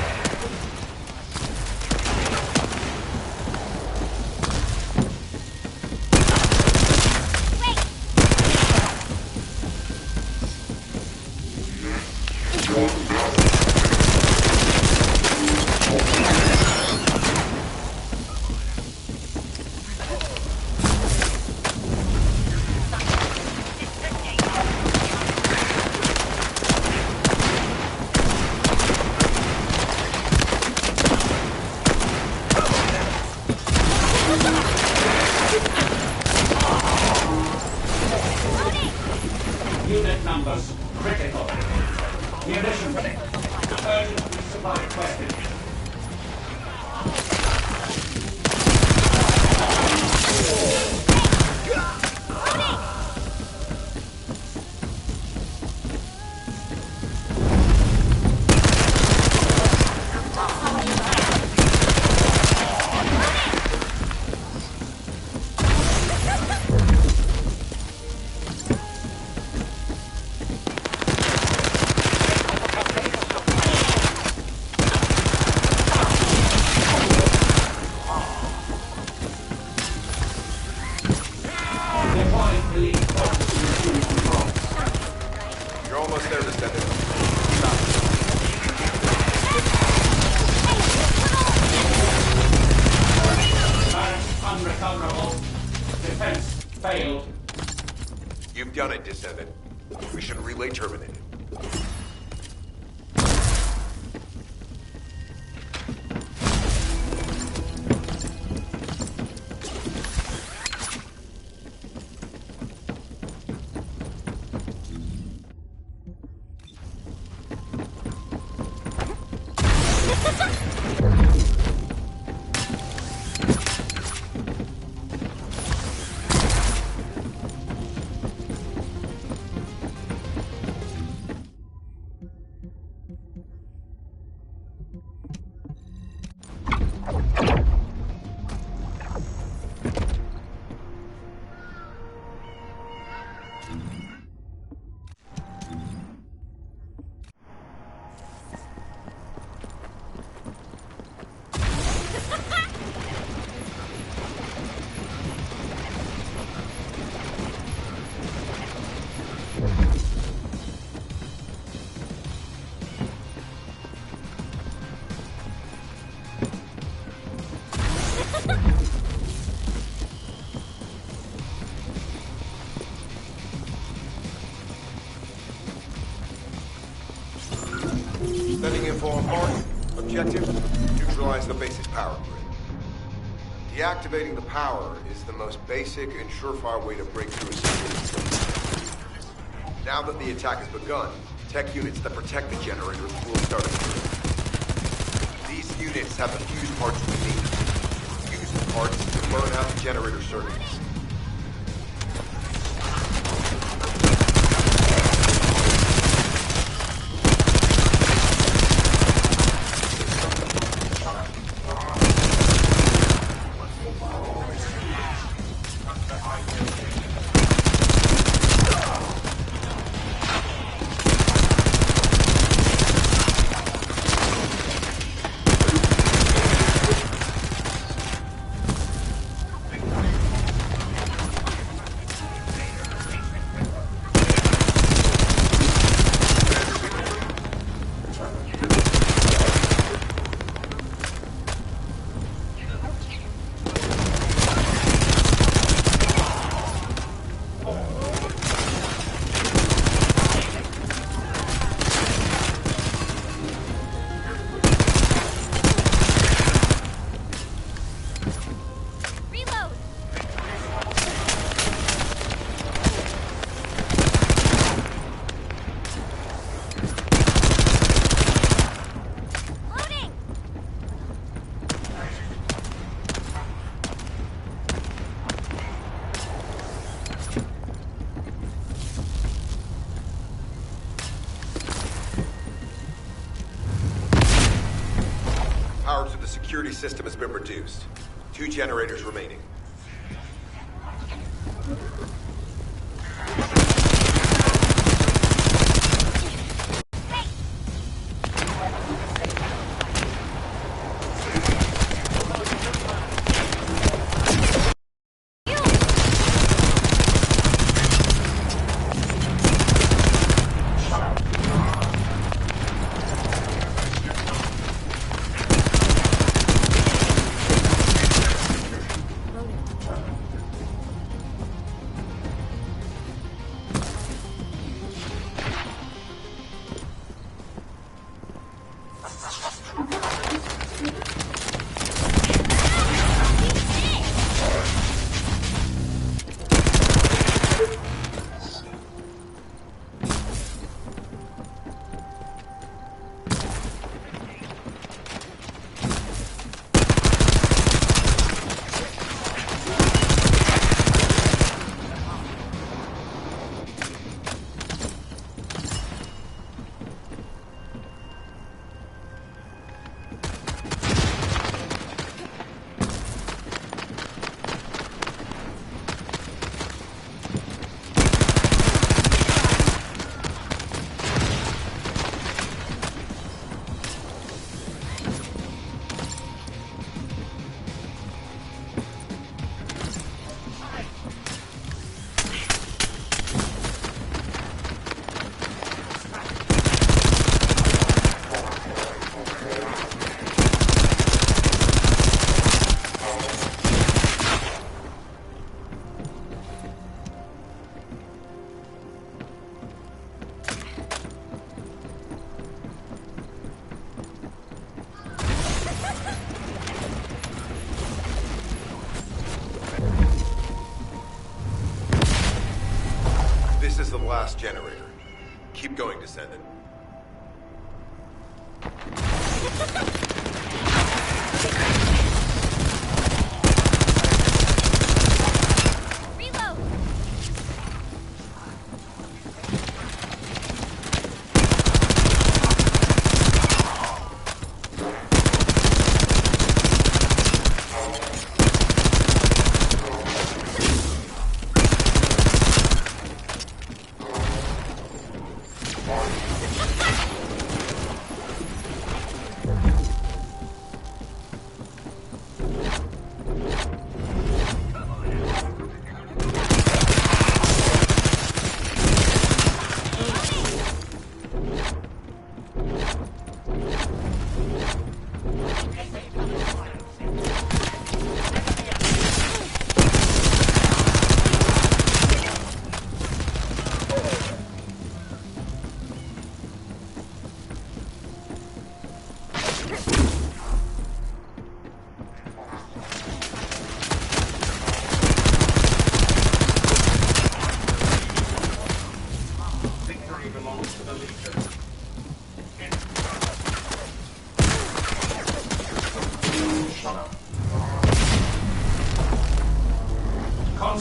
Unit numbers critical. Munition urgent resupply requested. You're almost there, Descendant. Unrecoverable. Defense failed. You've done it, Descendant. We should relay terminated. Sending info on mark. Objective, neutralize the basic power grid. Deactivating the power is the most basic and surefire way to break through a security system. Now that the attack has begun, Tech units that protect the generators will start appearing. These units have the fuse parts we need. Use the parts to burn out the generator circuits. Power to the security system has been reduced. 2 generators remaining. This is the last generator. Keep going, Descendant.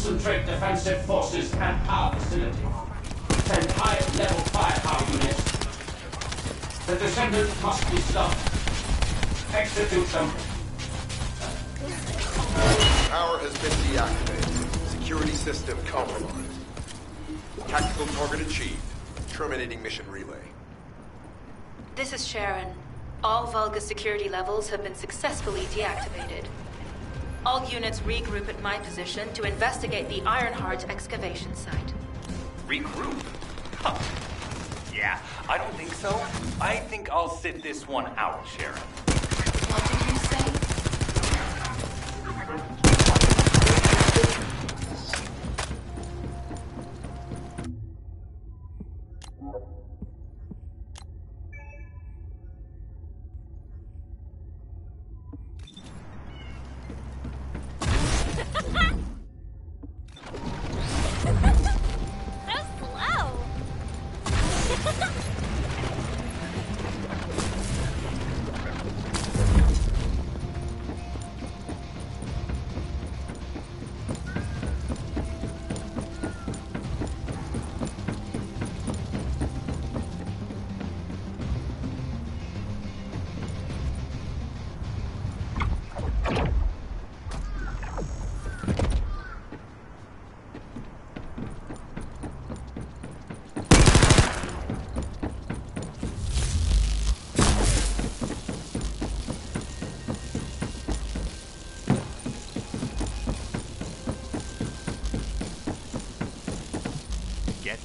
concentrate defensive forces and power facility. Send high-level firepower units. The Descendant must be stopped. Execute them. Power has been deactivated. Security system compromised. Tactical target achieved. Terminating mission relay. This is Sharon. All Vulgus security levels have been successfully deactivated. All units regroup at my position to investigate the Ironheart excavation site. Regroup? Huh. Yeah, I don't think so. I think I'll sit this one out, Sharon. What did you say?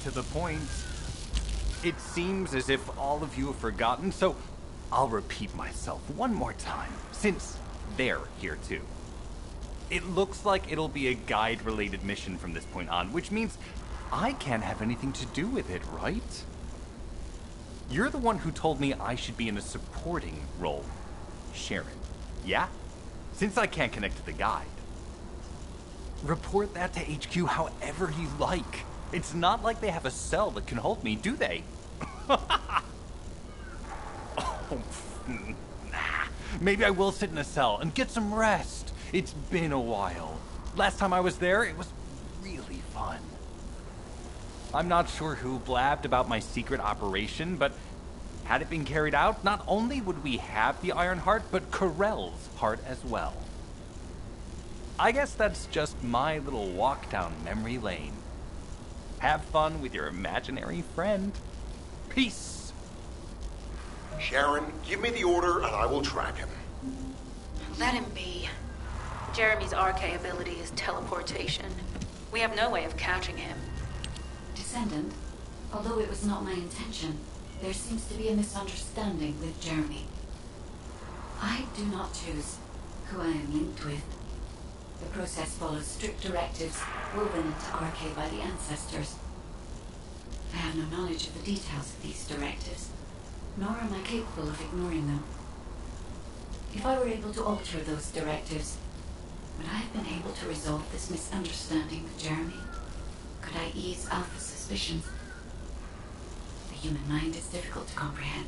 To the point. It seems as if all of you have forgotten, so I'll repeat myself one more time, since they're here too. It looks like it'll be a guide-related mission from this point on, which means I can't have anything to do with it, right? You're the one who told me I should be in a supporting role, Sharon. Yeah? Since I can't connect to the guide. Report that to HQ however you like. It's not like they have a cell that can hold me, do they? Oh, nah. Maybe I will sit in a cell and get some rest. It's been a while. Last time I was there, it was really fun. I'm not sure who blabbed about my secret operation, but had it been carried out, not only would we have the Iron Heart, but Corell's heart as well. I guess that's just my little walk down memory lane. Have fun with your imaginary friend. Peace. Sharon, give me the order and I will track him. Let him be. Jeremy's RK ability is teleportation. We have no way of catching him. Descendant, although it was not my intention, there seems to be a misunderstanding with Jeremy. I do not choose who I am linked with. The process follows strict directives woven into RK by the ancestors. I have no knowledge of the details of these directives, nor am I capable of ignoring them. If I were able to alter those directives, would I have been able to resolve this misunderstanding with Jeremy? Could I ease Alpha's suspicions? The human mind is difficult to comprehend.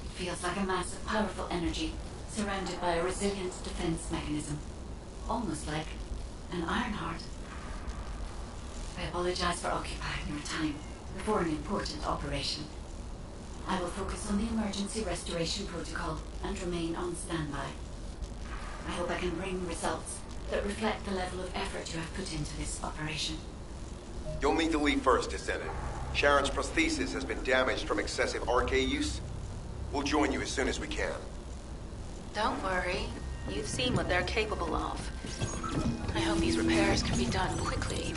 It feels like a mass of powerful energy surrounded by a resilient defense mechanism. Almost like an Ironheart. I apologize for occupying your time before an important operation. I will focus on the emergency restoration protocol and remain on standby. I hope I can bring results that reflect the level of effort you have put into this operation. You'll need to leave first, Descendant. Sharon's prosthesis has been damaged from excessive RK use. We'll join you as soon as we can. Don't worry. You've seen what they're capable of. I hope these repairs can be done quickly.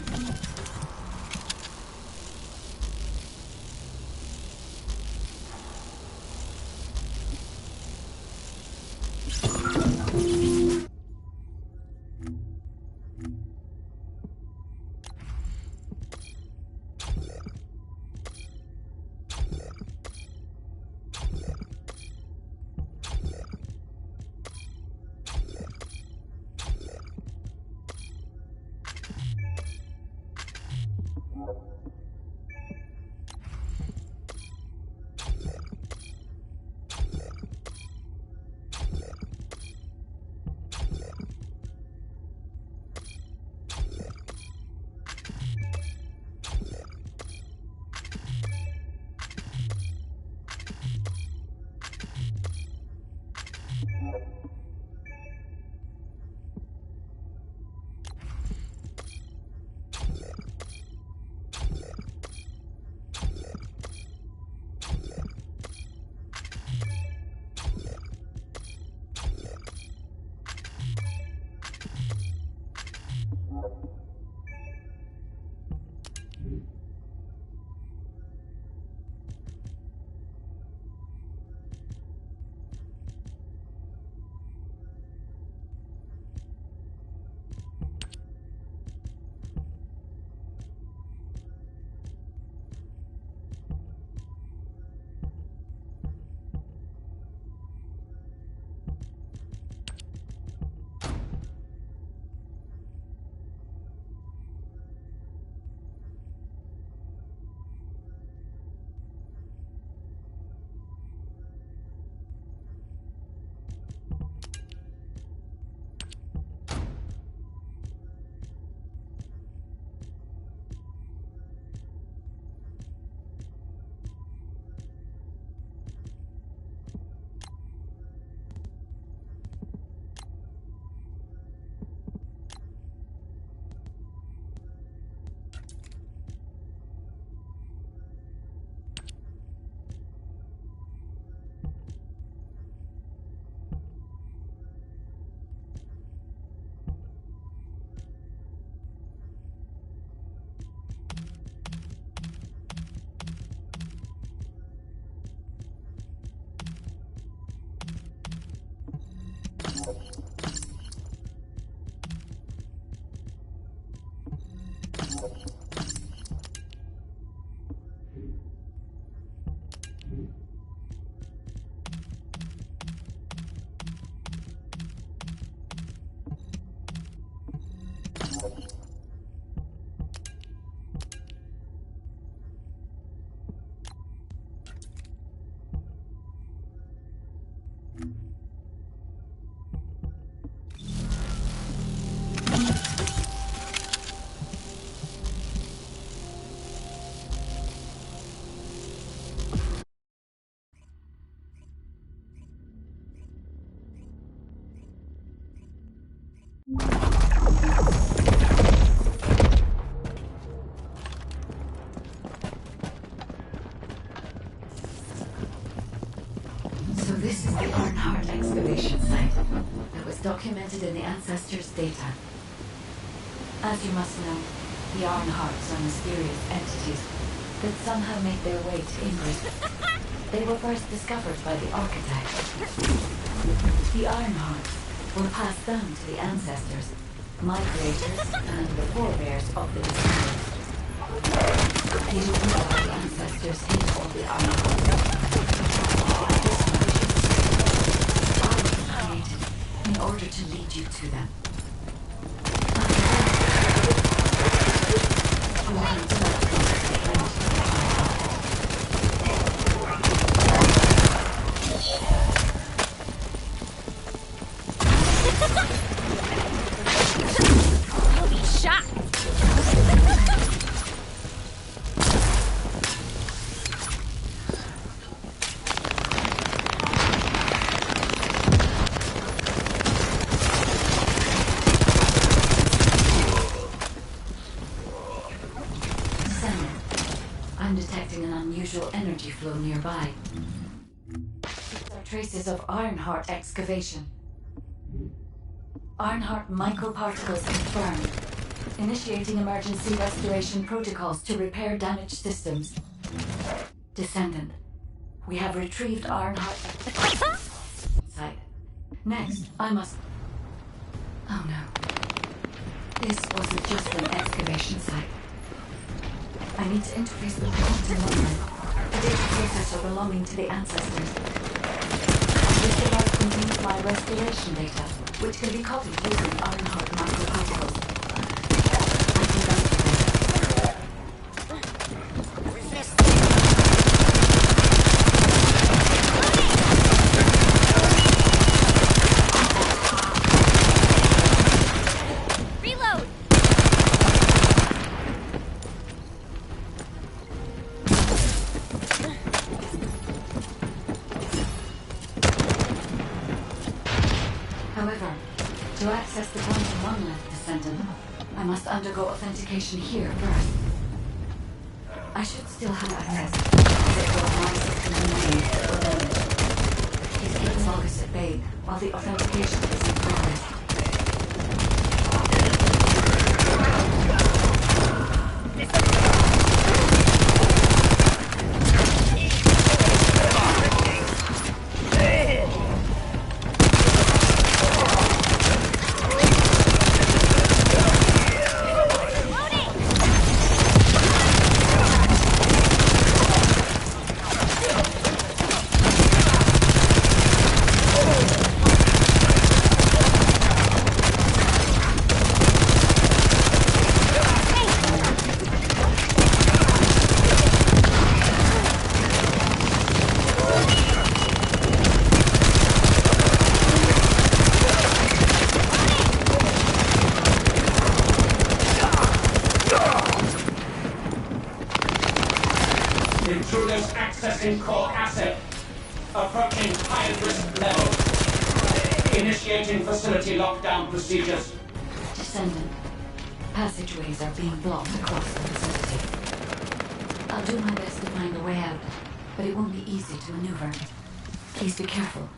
So this is the Arnhart excavation site that was documented in the Ancestors' data. As you must know, the Arnharts are mysterious entities that somehow make their way to England. They were first discovered by the architect. The Arnharts were passed down to the Ancestors, migrators, and the forebears of the Descendants. The Ancestors hid all the Arnharts. In order to lead you to them. I'll be shot. I'm detecting an unusual energy flow nearby. These are traces of Arnhart excavation. Arnhart microparticles confirmed. Initiating emergency restoration protocols to repair damaged systems. Descendant, we have retrieved Arnhart site. Next, I must... Oh no. This wasn't just an excavation site. I need to interface with the quantum memory, a data processor belonging to the Ancestors. This device contains my restoration data, which can be copied using Arnhart microparticles. I can activate. Reload! To access the quantum monolith, Descendant, I must undergo authentication here first. I should still have access, as it was my system remains or damaged. Please keep Vulgus at bay while the authentication is in progress. Intruders accessing core asset. Approaching high-risk level. Initiating facility lockdown procedures. Descendant, passageways are being blocked across the facility. I'll do my best to find a way out, but it won't be easy to maneuver. Please be careful.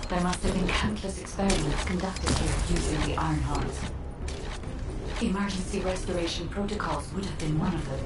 There must have been countless experiments conducted here using the iron hearts. Emergency restoration protocols would have been one of them.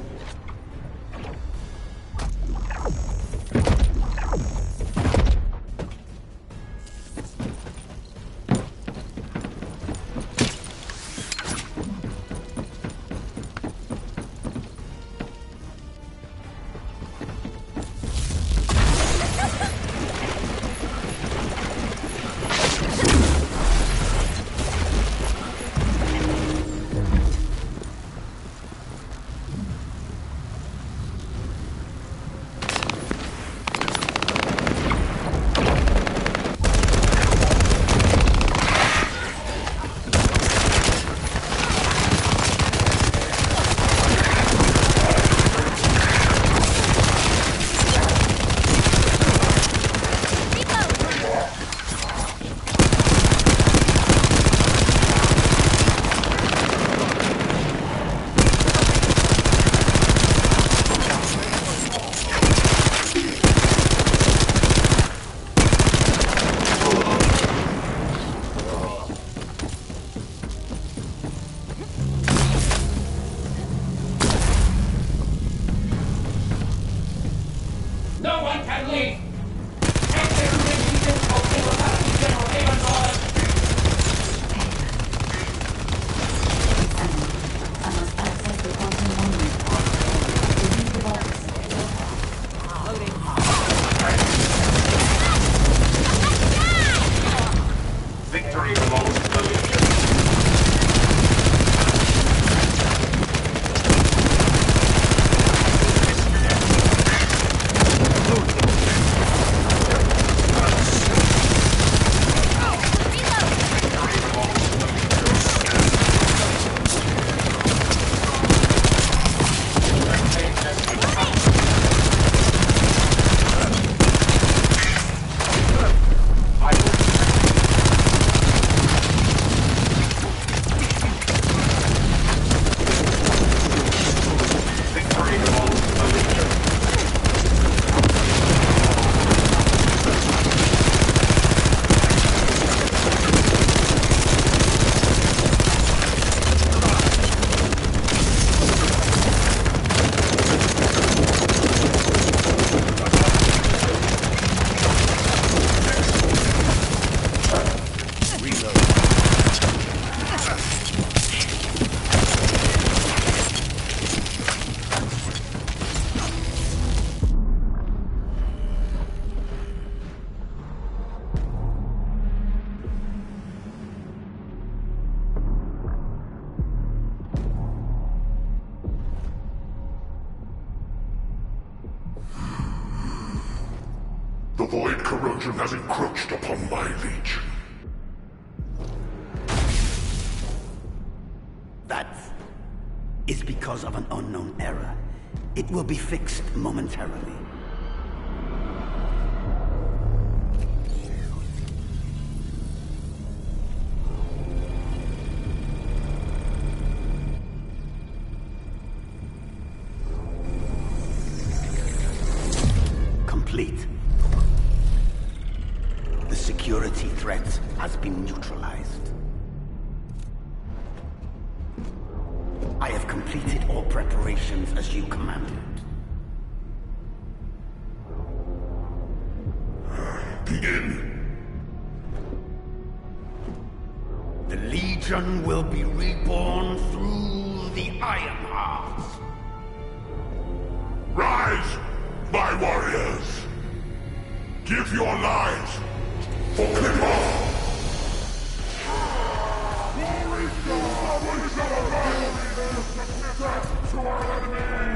Trojan has encroached upon my legion. That is because of an unknown error. It will be fixed momentarily. Complete. The security threat has been neutralized. I have completed all preparations as you commanded. Begin. The Legion will be reborn through the Ironheart. Rise, my warriors! Give your lives for Clipper! To our enemy!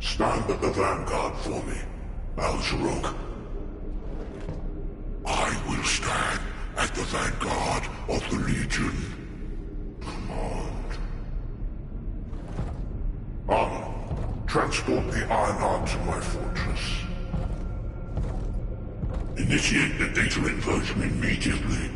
Stand at the vanguard for me, Al-Sharuk. I will stand at the vanguard of the Legion. Command. Armor, transport the Ironheart to my fortress. Initiate the data inversion immediately.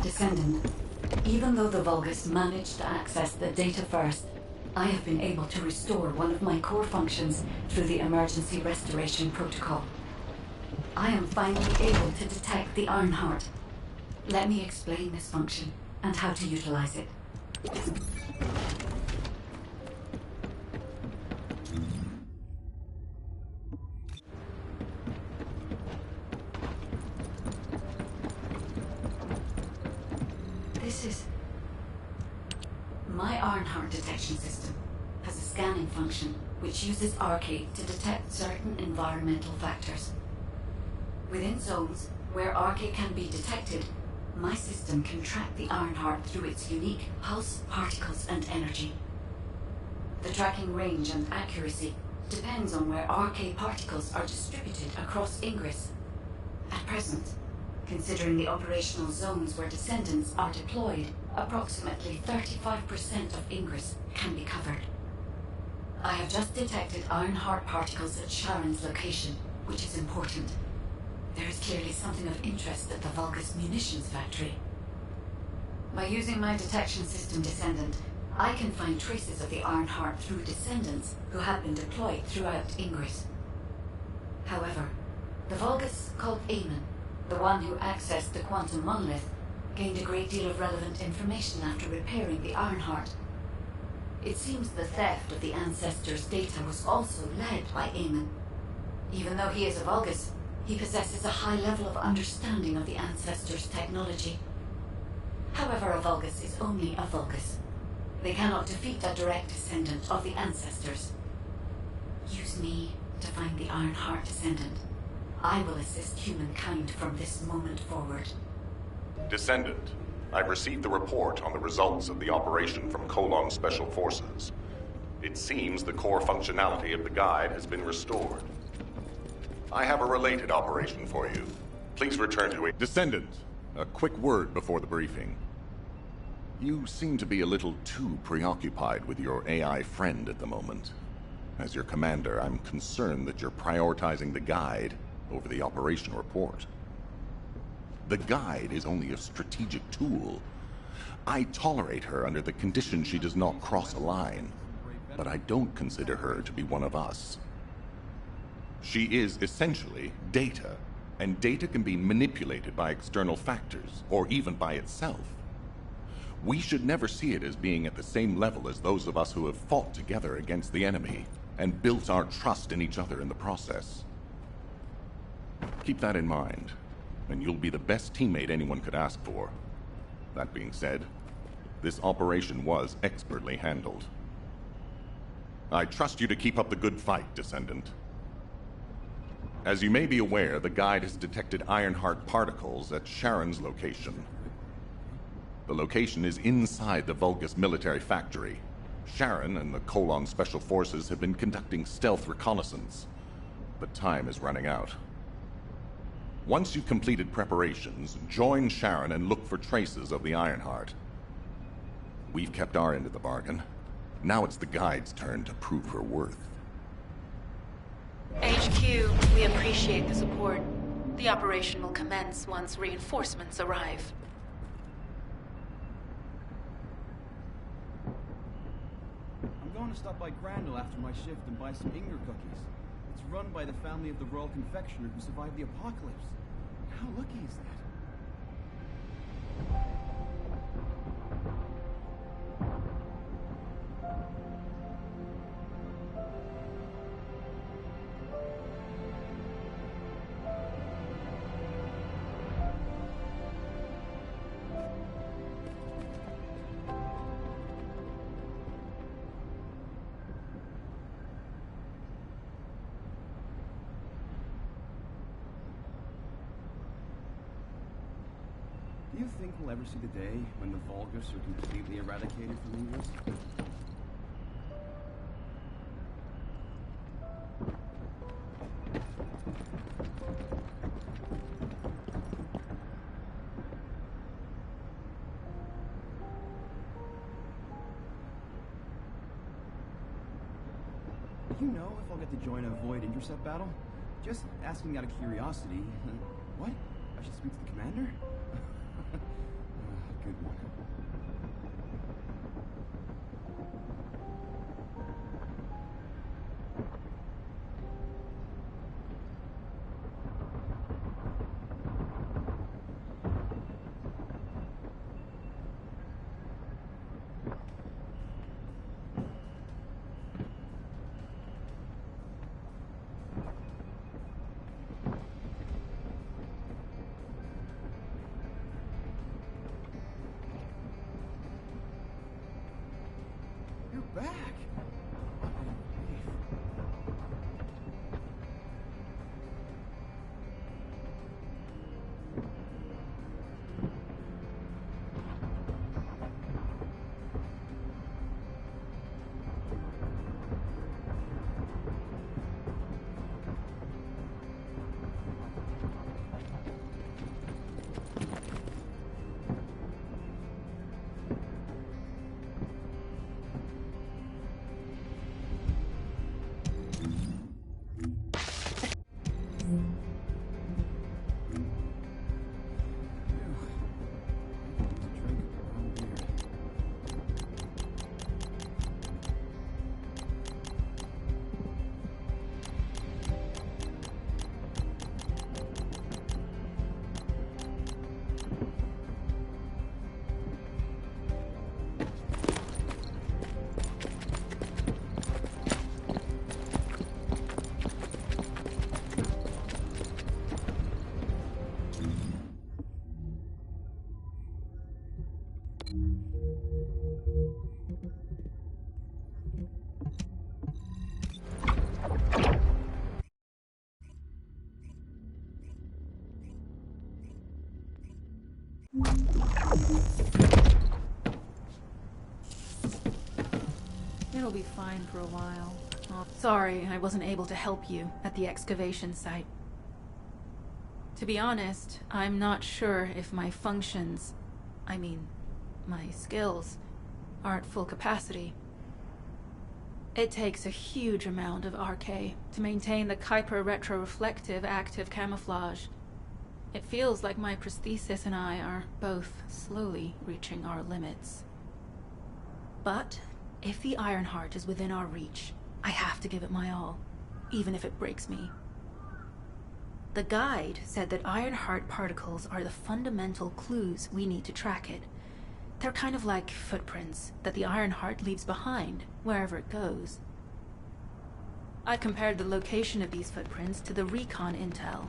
Descendant, even though the Vulgus managed to access the data first, I have been able to restore one of my core functions through the emergency restoration protocol. I am finally able to detect the Ironheart. Let me explain this function and how to utilize it. This is... My Ironheart detection system has a scanning function which uses Arcade to detect certain environmental factors. Within zones where Arcade can be detected, my system can track the Ironheart through its unique pulse, particles, and energy. The tracking range and accuracy depends on where Arcade particles are distributed across Ingress. At present, considering the operational zones where Descendants are deployed, approximately 35% of Ingress can be covered. I have just detected Ironheart particles at Sharon's location, which is important. There is clearly something of interest at the Vulgus munitions factory. By using my detection system Descendant, I can find traces of the Ironheart through Descendants who have been deployed throughout Ingress. However, the Vulgus called Eamon, the one who accessed the quantum monolith, gained a great deal of relevant information after repairing the Ironheart. It seems the theft of the Ancestors' data was also led by Eamon. Even though he is a Vulgus, he possesses a high level of understanding of the Ancestors' technology. However, a Vulgus is only a Vulgus. They cannot defeat a direct descendant of the Ancestors. Use me to find the Ironheart Descendant. I will assist humankind from this moment forward. Descendant, I've received the report on the results of the operation from Colon Special Forces. It seems the core functionality of the guide has been restored. I have a related operation for you. Please return to a... Descendant, a quick word before the briefing. You seem to be a little too preoccupied with your AI friend at the moment. As your commander, I'm concerned that you're prioritizing the guide over the operation report. The guide is only a strategic tool. I tolerate her under the condition she does not cross a line, but I don't consider her to be one of us. She is essentially data, and data can be manipulated by external factors, or even by itself. We should never see it as being at the same level as those of us who have fought together against the enemy, and built our trust in each other in the process. Keep that in mind, and you'll be the best teammate anyone could ask for. That being said, this operation was expertly handled. I trust you to keep up the good fight, Descendant. As you may be aware, the guide has detected Ironheart particles at Sharon's location. The location is inside the Vulgus military factory. Sharon and the Colon Special Forces have been conducting stealth reconnaissance, but time is running out. Once you've completed preparations, join Sharon and look for traces of the Ironheart. We've kept our end of the bargain. Now it's the guide's turn to prove her worth. HQ, we appreciate the support. The operation will commence once reinforcements arrive. I'm going to stop by Grandel after my shift and buy some Inger cookies. It's run by the family of the Royal Confectioner who survived the apocalypse. How lucky is that? Do you think we'll ever see the day when the Vulgus are completely eradicated from England? Do you know if I'll get to join a Void intercept battle? Just asking out of curiosity. What? I should speak to the commander? Good one. It'll be fine for a while. Oh, sorry, I wasn't able to help you at the excavation site. To be honest, I'm not sure if my functions, my skills, are at full capacity. It takes a huge amount of RK to maintain the Kuiper retroreflective active camouflage. It feels like my prosthesis and I are both slowly reaching our limits. But if the Ironheart is within our reach, I have to give it my all, even if it breaks me. The guide said that Ironheart particles are the fundamental clues we need to track it. They're kind of like footprints that the Ironheart leaves behind, wherever it goes. I compared the location of these footprints to the recon intel.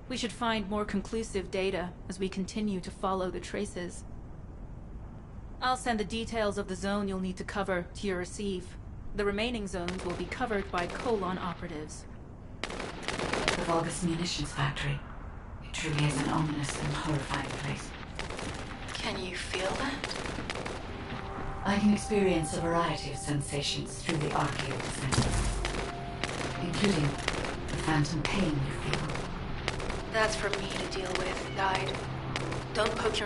We should find more conclusive data as we continue to follow the traces. I'll send the details of the zone you'll need to cover to your receive. The remaining zones will be covered by Colon operatives. The Vulgus munitions factory. It truly is an ominous and horrifying place. Can you feel that? I can experience a variety of sensations through the archaeal senses, including the phantom pain you feel. That's for me to deal with, Guide. Don't poke your